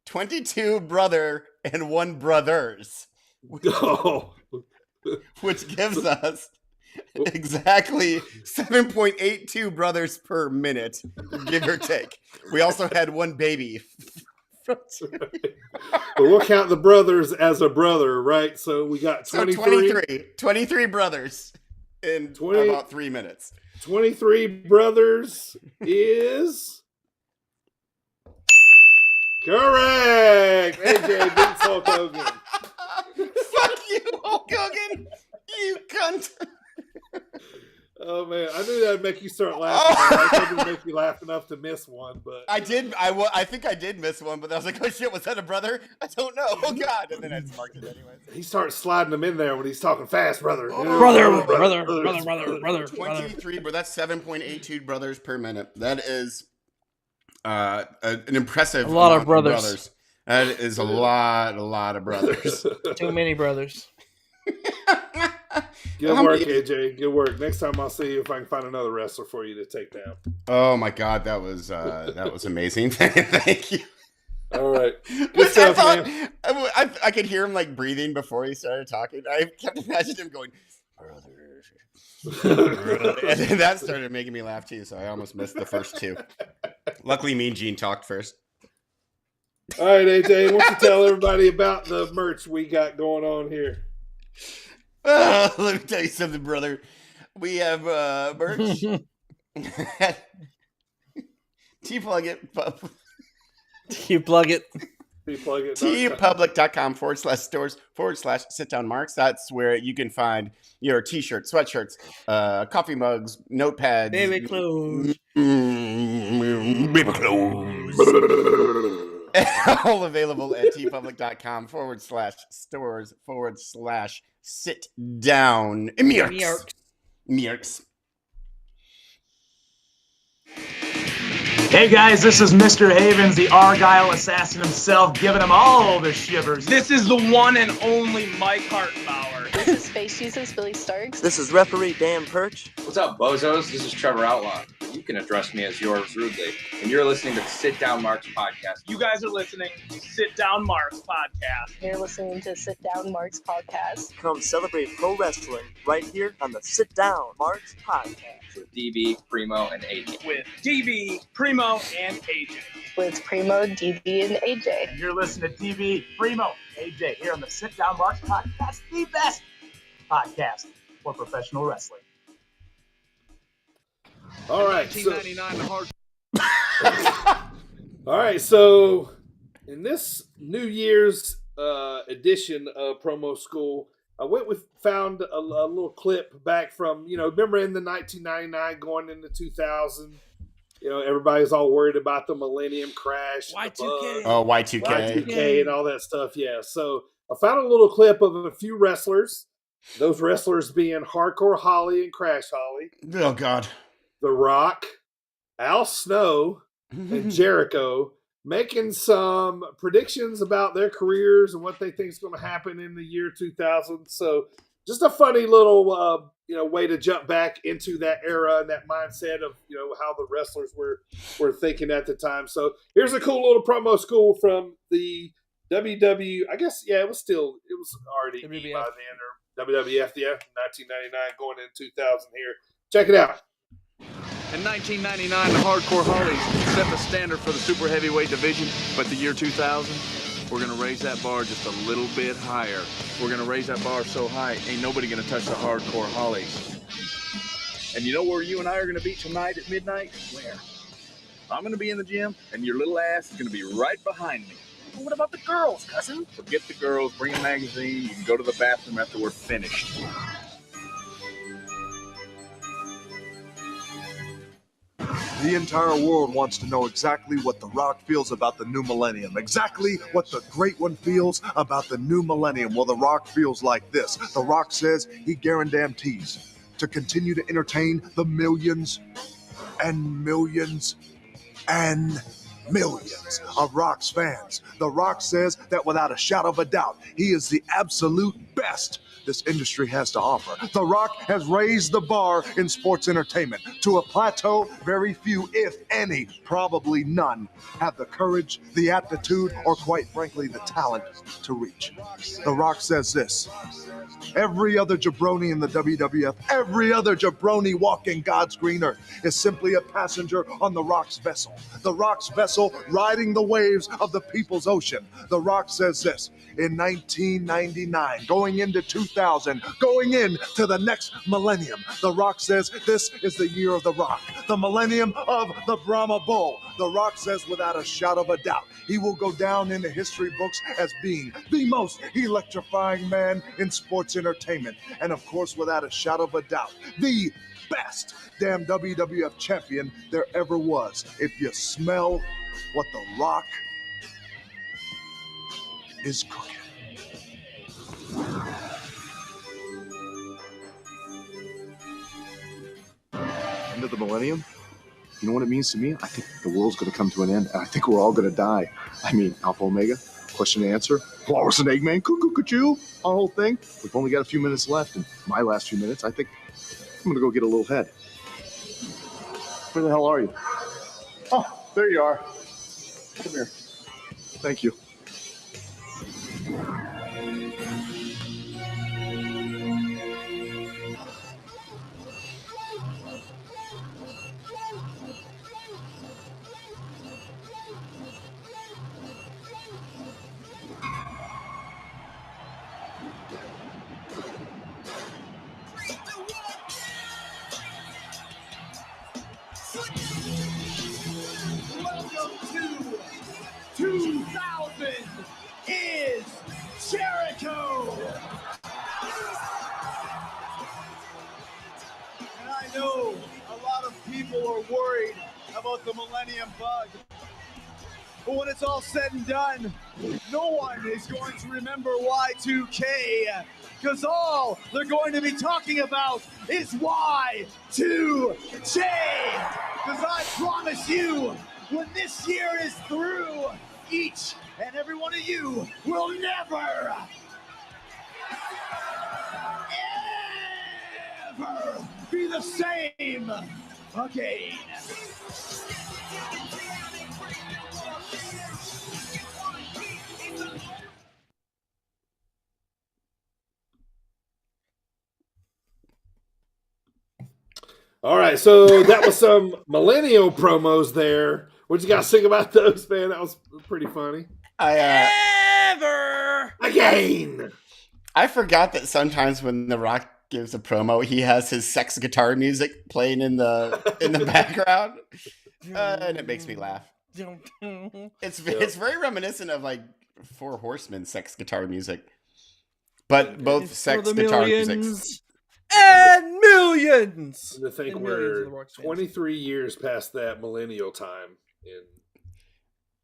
22 brother and 1 brothers, Oh. which gives us exactly 7.82 brothers per minute, give or take. We also had 1 baby. But we'll count the brothers as a brother, right? So we got 23. 23 brothers in 20 about 3 minutes. 23 brothers is correct. AJ beats Hulk Hogan. Fuck you, Hulk Hogan. You cunt. Oh man, I knew that'd make you start laughing. I couldn't make you laugh enough to miss one, but I did. I think I did miss one, but I was like, oh shit, was that a brother? I don't know. Oh god. And then I just marked it anyways. he starts sliding them in there when he's talking fast, brother. Brother. 23, but that's 7.82 brothers per minute. That is an impressive A lot amount of brothers. That is a lot of brothers. Too many brothers. Good work, AJ. Good work. Next time I'll see you if I can find another wrestler for you to take down. Oh my god, that was amazing. Thank you. All right. Good stuff, man. I could hear him like breathing before he started talking. I kept imagining him going, brothers. And then that started making me laugh too, so I almost missed the first 2. Luckily, me and Gene talked first. All right, AJ, why don't you tell everybody about the merch we got going on here? Let me tell you something, brother. We have merch. T-plug it. You plug it. tpublic.com/stores/sit-down-marks. That's where you can find your t-shirts, sweatshirts, coffee mugs, notepads, Baby clothes. baby clothes. All available at tpublic.com/stores/sit-down. Merks. Hey guys, this is Mr. Havens, the Argyle assassin himself, giving them all the shivers. This is the one and only Mike Hartenbauer. This is Space Jesus, Billy Starks. This is referee Dan Perch. What's up, bozos? This is Trevor Outlaw. You can address me as yours rudely. And you're listening to the Sit Down Marks podcast. You guys are listening to Sit Down Marks podcast. You're listening to Sit Down Marks podcast. Come celebrate pro wrestling right here on the Sit Down Marks podcast. With DB, Primo, and AJ. With DB, Primo, and AJ. With Primo, DB, and AJ. And you're listening to DB, Primo, AJ here on the Sit Down Marks podcast, the best podcast for professional wrestling. All right. 1999 All right. So in this New Year's edition of Promo School, I found a little clip back from, remember in the 1999 going into 2000, everybody's all worried about the Millennium Crash. Y2K. Oh, Y2K. And all that stuff. Yeah. So I found a little clip of a few wrestlers, those wrestlers being Hardcore Holly and Crash Holly. Oh, God. The Rock, Al Snow, and Jericho making some predictions about their careers and what they think is going to happen in the year 2000. So just a funny little, way to jump back into that era and that mindset of, how the wrestlers were thinking at the time. So here's a cool little promo school from the WW. I guess, it was already WWF. by then, or WWF, 1999 going into 2000 here. Check it out. In 1999, the Hardcore Hollies set the standard for the super heavyweight division, but the year 2000, we're going to raise that bar just a little bit higher. We're going to raise that bar so high, ain't nobody going to touch the Hardcore Hollies. And you know where you and I are going to be tonight at midnight? Where? I'm going to be in the gym, and your little ass is going to be right behind me. Well, what about the girls, cousin? Forget the girls, bring a magazine, you can go to the bathroom after we're finished. The entire world wants to know exactly what The Rock feels about the new millennium. Exactly what the Great One feels about the new millennium. Well, The Rock feels like this. The Rock says he guarantees to continue to entertain the millions and millions and millions of Rock's fans. The Rock says that without a shadow of a doubt, he is the absolute best this industry has to offer. The Rock has raised the bar in sports entertainment to a plateau very few, if any, probably none, have the courage, the aptitude, or quite frankly, the talent to reach. The Rock says this: every other jabroni in the WWF, every other jabroni walking God's green earth is simply a passenger on the Rock's vessel. The Rock's vessel riding the waves of the people's ocean. The Rock says this: in 1999, going into 2000, going into the next millennium, The Rock says this is the year of The Rock, the millennium of the Brahma Bull. The Rock says without a shadow of a doubt, he will go down in the history books as being the most electrifying man in sports entertainment. And of course, without a shadow of a doubt, the best damn WWF champion there ever was. If you smell what The Rock is cooking. End of the millennium? You know what it means to me? I think the world's going to come to an end, and I think we're all going to die. I mean, Alpha Omega, question and answer, Walrus and Eggman, cuckoo, our whole thing. We've only got a few minutes left, and my last few minutes, I think I'm going to go get a little head. Where the hell are you? Oh, there you are. Come here. Thank you. Welcome to 2000 is Jericho. And I know a lot of people are worried about the Millennium Bug. But when it's all said and done, no one is going to remember Y2K, because all they're going to be talking about is Y2J. Because I promise you, when this year is through, each and every one of you will never, ever be the same again. All right, so that was some millennial promos there. What you guys think about those, man? That was pretty funny. Ever again. I forgot that sometimes when The Rock gives a promo, he has his sex guitar music playing in the background, and it makes me laugh. It's very reminiscent of like Four Horsemen sex guitar music, but both sex guitar music. And millions. To think we're 23 years past that millennial time,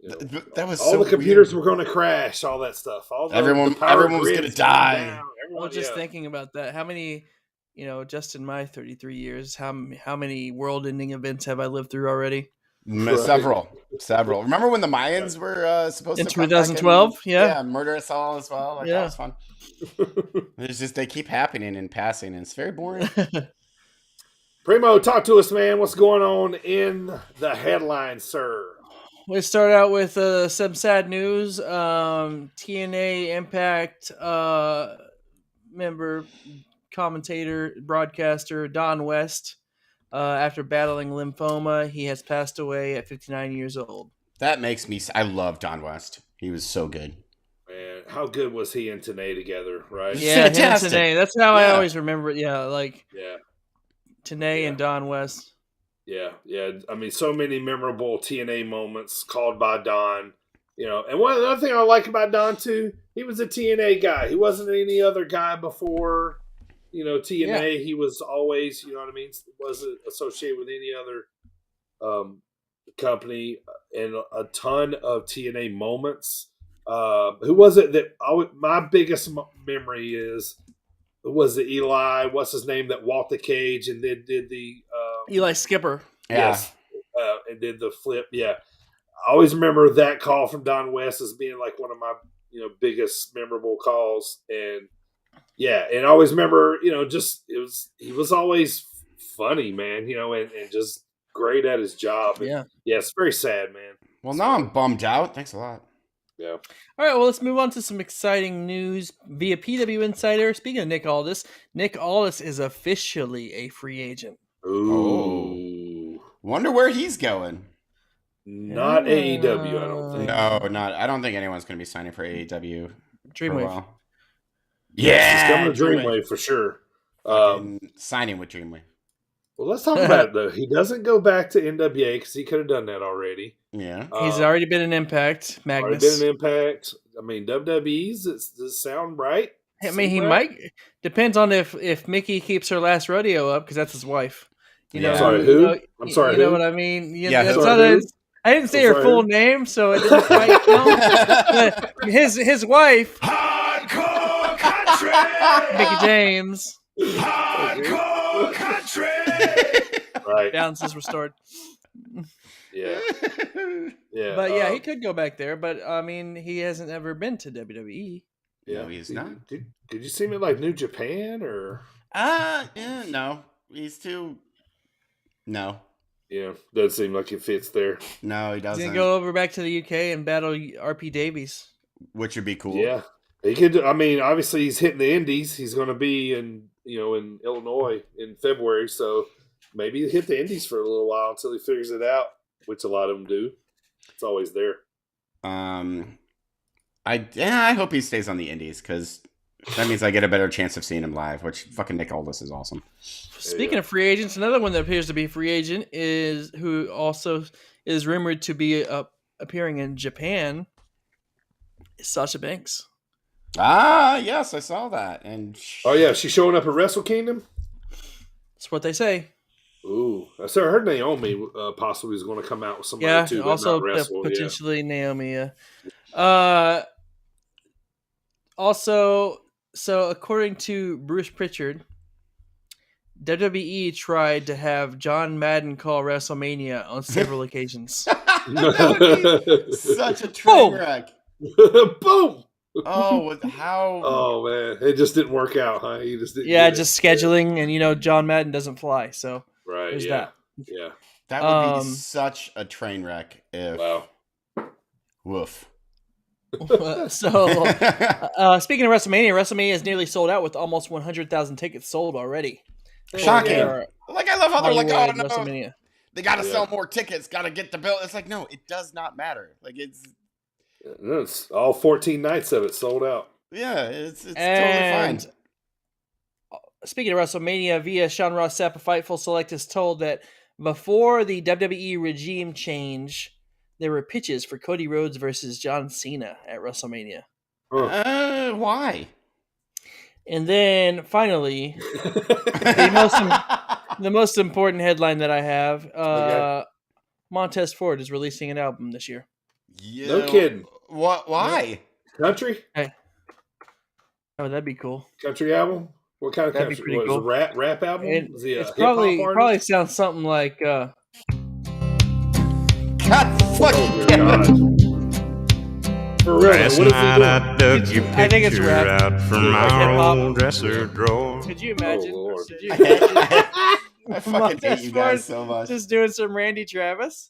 and that was all so the computers weird. were going to crash, all that stuff. All Everyone was going to die. Well, just thinking about that, how many, just in my 33 years, how many world-ending events have I lived through already? Several. Remember when the Mayans were supposed in to 2012? Yeah, murder us all as well. That was fun. It's just they keep happening and passing, and it's very boring. Primo, talk to us, man. What's going on in the headlines, sir? We start out with some sad news. TNA Impact member, commentator, broadcaster Don West, after battling lymphoma, he has passed away at 59 years old. That makes me... I love Don West. He was so good. Man, how good was he and Tenay together, right? Yeah, fantastic. Tenay. That's how I always remember it. Yeah, Tenay and Don West. Yeah. I mean, so many memorable TNA moments called by Don. And one other thing I like about Don too, he was a TNA guy. He wasn't any other guy before. TNA. Yeah. He was always, wasn't associated with any other company, and a ton of TNA moments. Who was it that my biggest memory was it Eli? What's his name that walked the cage and then did the Eli Skipper? Yeah. Yes. and did the flip. Yeah, I always remember that call from Don West as being like one of my biggest memorable calls. And yeah, and I always remember he was always funny, man. And just great at his job. And, yeah, it's very sad, man. Well, now I'm bummed out. Thanks a lot. Yeah. All right, well, let's move on to some exciting news via PW Insider. Speaking of Nick Aldis is officially a free agent. Ooh. Wonder where he's going. Not AEW, I don't think. No, I don't think anyone's going to be signing for AEW. Dreamwave. Yeah, he's coming to Dreamwave for sure. Signing with Dreamwave. Well, let's talk about it, though. He doesn't go back to NWA because he could have done that already. Yeah. He's already been in Impact, Magnus. Already been in Impact. I mean, WWE's, does it sound right? I mean, he might. Depends on if Mickey keeps her last rodeo up, because that's his wife. Sorry, who? I'm sorry, You know who? what I mean? Yeah, that's sorry, not I didn't say her full name, so it didn't quite count. But his wife, Hardcore Country! Mickey James. Hardcore Country! Right. Balance is restored. Yeah. Yeah. But yeah, he could go back there, but I mean, he hasn't ever been to WWE. Yeah, No, he's not. Did you see him at like New Japan or? Yeah, no. He's too. No. Yeah, doesn't seem like it fits there. No, he He's doesn't. gonna go over back to the UK and battle RP Davies. Which would be cool. Yeah, he could. I mean, obviously he's hitting the Indies. He's going to be in Illinois in February, so maybe he'll hit the Indies for a little while until he figures it out, which a lot of them do. It's always there. I hope he stays on the Indies because that means I get a better chance of seeing him live. Which fucking Nick Aldis is awesome. Speaking of free agents, another one that appears to be a free agent is who also is rumored to be appearing in Japan. Is Sasha Banks. Ah, yes, I saw that. And oh yeah, she's showing up at Wrestle Kingdom. That's what they say. Ooh, I heard Naomi possibly was going to come out with somebody too. But also not wrestle. potentially Naomi. Also, so according to Bruce Pritchard, WWE tried to have John Madden call WrestleMania on several occasions. That would be such a train wreck. Boom. Oh, how? Oh man, it just didn't work out, huh? He just didn't. Yeah, just scheduling, and John Madden doesn't fly, so right. there's Yeah. that. Yeah. That would be such a train wreck if. Wow. Woof. So, speaking of WrestleMania is nearly sold out with almost 100,000 tickets sold already. Shocking. Like, I love how they're like, oh no, WrestleMania. they got to sell more tickets, got to get the bill. It's like, no, it does not matter. Like, it's all 14 nights of it sold out. Yeah, it's totally fine. Speaking of WrestleMania, via Sean Ross Sapp, Fightful Select is told that before the WWE regime change, there were pitches for Cody Rhodes versus John Cena at WrestleMania. Why? And then finally, the most important headline that I have: Montez Ford is releasing an album this year. Yeah. No kidding. What? Why? Country? Hey. Oh, that'd be cool. Country album? What kind of That'd be country? pretty What, is it a rap album? It's Is he a hip-hop probably artist? sounds something like. God fucking God. For real, Last what is night he I dug your I think it's picture rap. out from Like my hip-hop. old dresser drawer. Could you imagine? Oh, Lord. Could you imagine I fucking hate you guys so much. just doing some Randy Travis?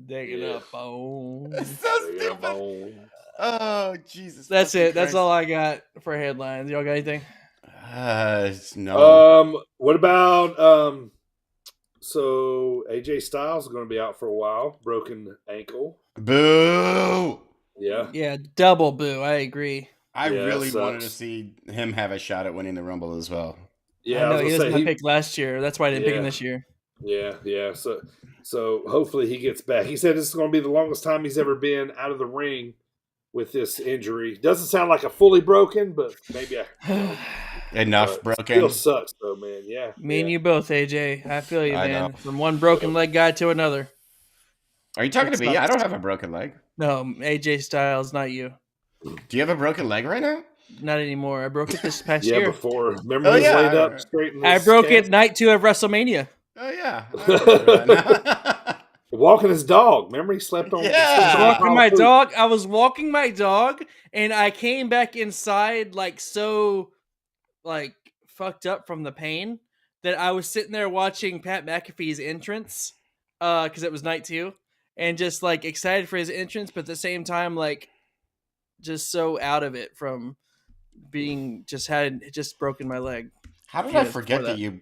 Digging up bones. It's so stupid. Oh, Jesus. That's fucking it. That's Christ. all I got for headlines. Y'all got anything? No. What about so AJ Styles is going to be out for a while, broken ankle. Boo! Yeah. Yeah, double boo. I agree. I Yeah, really that wanted to sucks. see him have a shot at winning the Rumble as well. Yeah, I know was he gonna doesn't say, have picked last year. That's why I didn't pick him this year. Yeah. So hopefully he gets back. He said this is going to be the longest time he's ever been out of the ring with this injury. Doesn't sound like a fully broken, but maybe Enough broken. Still sucks though, man. Yeah. Me and you both, AJ. I feel you, I man. know. From one broken leg guy to another. Are you talking That to me? I sucks. don't have a broken leg. No, AJ Styles, not you. Do you have a broken leg right now? Not anymore. I broke it this past Yeah, year. before. Remember he was laid up straight in I his broke cast? it night 2 of WrestleMania. Oh yeah. I remember that now. Walking his dog. Remember he slept on. I was walking my dog, and I came back inside so fucked up from the pain that I was sitting there watching Pat McAfee's entrance, because it was night 2, and just excited for his entrance, but at the same time just so out of it from being just broken my leg. How did I forget that you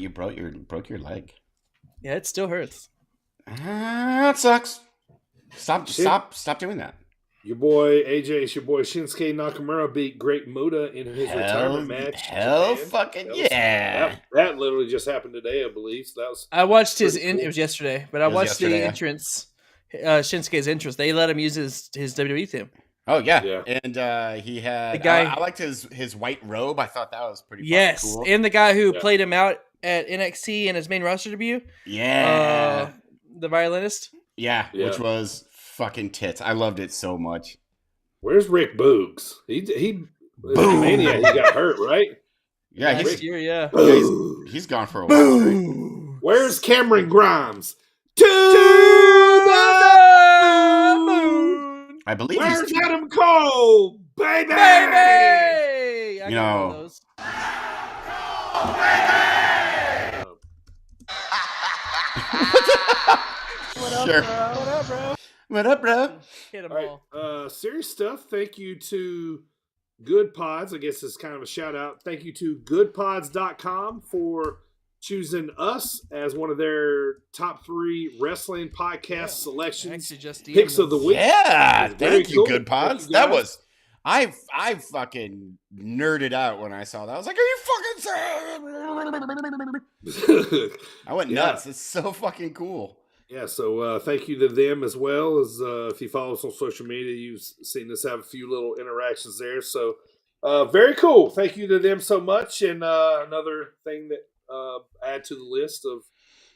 broke your leg? Yeah, it still hurts. That sucks. Stop doing that. Your boy AJ, your boy Shinsuke Nakamura beat Great Muta in his retirement match. That literally just happened today, I believe. So that was. I watched cool. It was yesterday, but I watched the entrance. Shinsuke's entrance. They let him use his WWE theme. Oh yeah. And he had the guy. I liked his white robe. I thought that was pretty. Yes, cool. And the guy who played him out at NXT in his main roster debut. Yeah. The violinist. Yeah, which was fucking tits. I loved it so much. Where's Rick Boogs? He Mania. He got hurt, right? Yeah, last year. Yeah, he's gone for a while. Right? Where's Cameron Grimes? I believe. Where's Adam Cole, baby? I you know. Those. Sure. What up, bro? What up, bro? Hit them all. Serious stuff. Thank you to Good Pods. I guess it's kind of a shout out. Thank you to goodpods.com for choosing us as one of their top 3 wrestling podcast selections. Picks of the week. Yeah, thank you, cool. Good Pods. That was I fucking nerded out when I saw that. I was like, "Are you fucking serious?" I went nuts. It's so fucking cool. Yeah, so thank you to them as well. As if you follow us on social media, you've seen us have a few little interactions there. So very cool. Thank you to them so much. And another thing that add to the list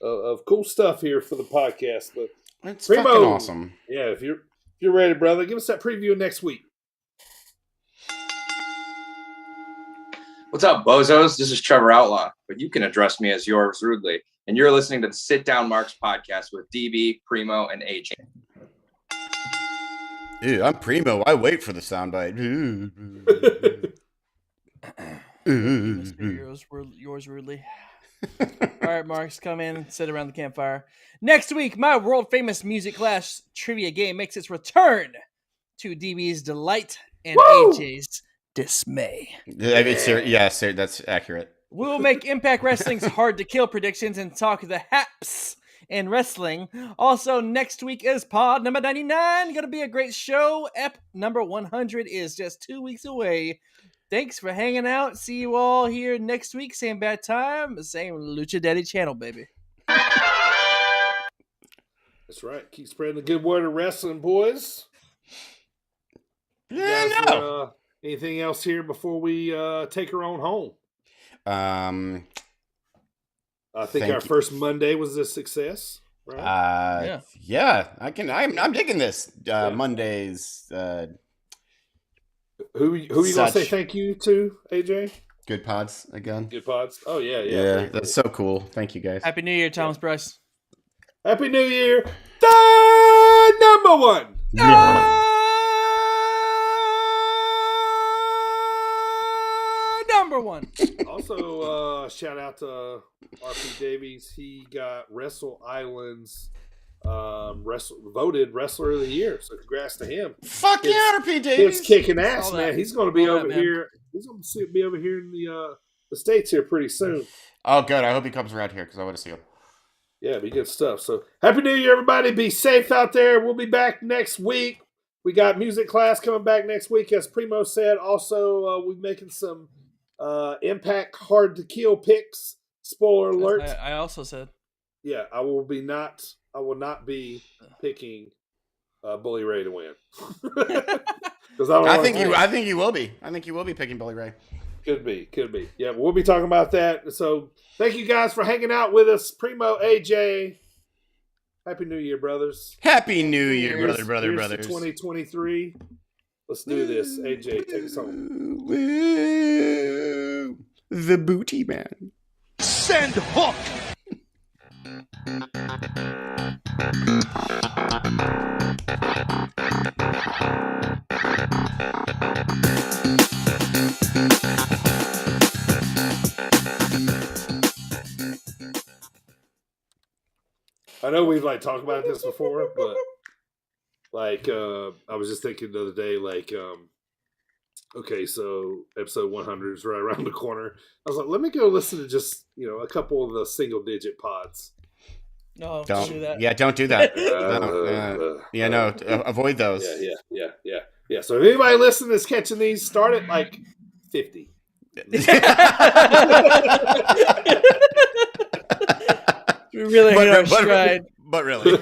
of cool stuff here for the podcast. But it's Primo, fucking awesome. Yeah, if you're ready, brother, give us that preview of next week. What's up, bozos? This is Trevor Outlaw, but you can address me as yours rudely. And you're listening to the Sit Down Marks podcast with DB, Primo, and AJ. Dude, I'm Primo. I wait for the soundbite. yours rudely. All right, Marks, come in and sit around the campfire. Next week, my world-famous music class trivia game makes its return to DB's delight and AJ's dismay. That's accurate. We will make Impact Wrestling's hard to kill predictions and talk the haps in wrestling. Also, next week is pod number 99. Gonna be a great show. Ep number 100 is just 2 weeks away. Thanks for hanging out. See you all here next week. Same bad time, same Lucha Daddy channel, baby. That's right. Keep spreading the good word of wrestling, boys. Anything else here before we take her on home? I think our first Monday was a success, right? Yeah. I'm digging this. Mondays. Who you gonna say thank you to, AJ? Good Pods again. Good Pods. Oh yeah. Yeah, that's so cool. Thank you guys. Happy New Year, Thomas Bryce. Happy New Year. The number one. Number one. Also, shout out to RP Davies. He got Wrestle Island's voted Wrestler of the Year. So congrats to him. Fuck yeah, RP Davies. He's kicking ass, man. He's going to be over here. He's going to be over here in the States here pretty soon. Oh, good. I hope he comes around here because I want to see him. Yeah, be good stuff. So Happy New Year, everybody. Be safe out there. We'll be back next week. We got music class coming back next week, as Primo said. Also, we're making some Impact Hard to Kill picks. Spoiler alert. I also said. Yeah, I will not be picking Bully Ray to win. I think you will be. I think you will be picking Bully Ray. Could be. Yeah, we'll be talking about that. So thank you guys for hanging out with us. Primo, AJ. Happy New Year, brothers. Happy New Year, brothers. Here's 2023. Let's do this. AJ, take us home. Woo. The Booty Man. Send Hook! I know we've like talked about this before, but like I was just thinking the other day, like okay, so episode 100 is right around the corner. I was like, let me go listen to just a couple of the single digit pods. No, Don't do that. Yeah, don't do that. No, avoid those. Yeah. So if anybody listening is catching these, start at like 50. We really hit our stride. But really,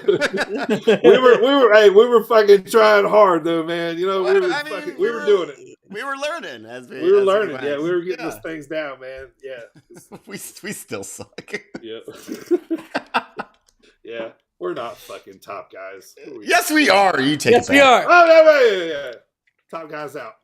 we were fucking trying hard though, man. We were doing it. We were learning we were learning. Yeah, we were getting those things down, man. Yeah, we still suck. Yeah, yeah, we're not fucking top guys. Yes, we are. You take yes, it back. we are. Oh yeah. Top guys out.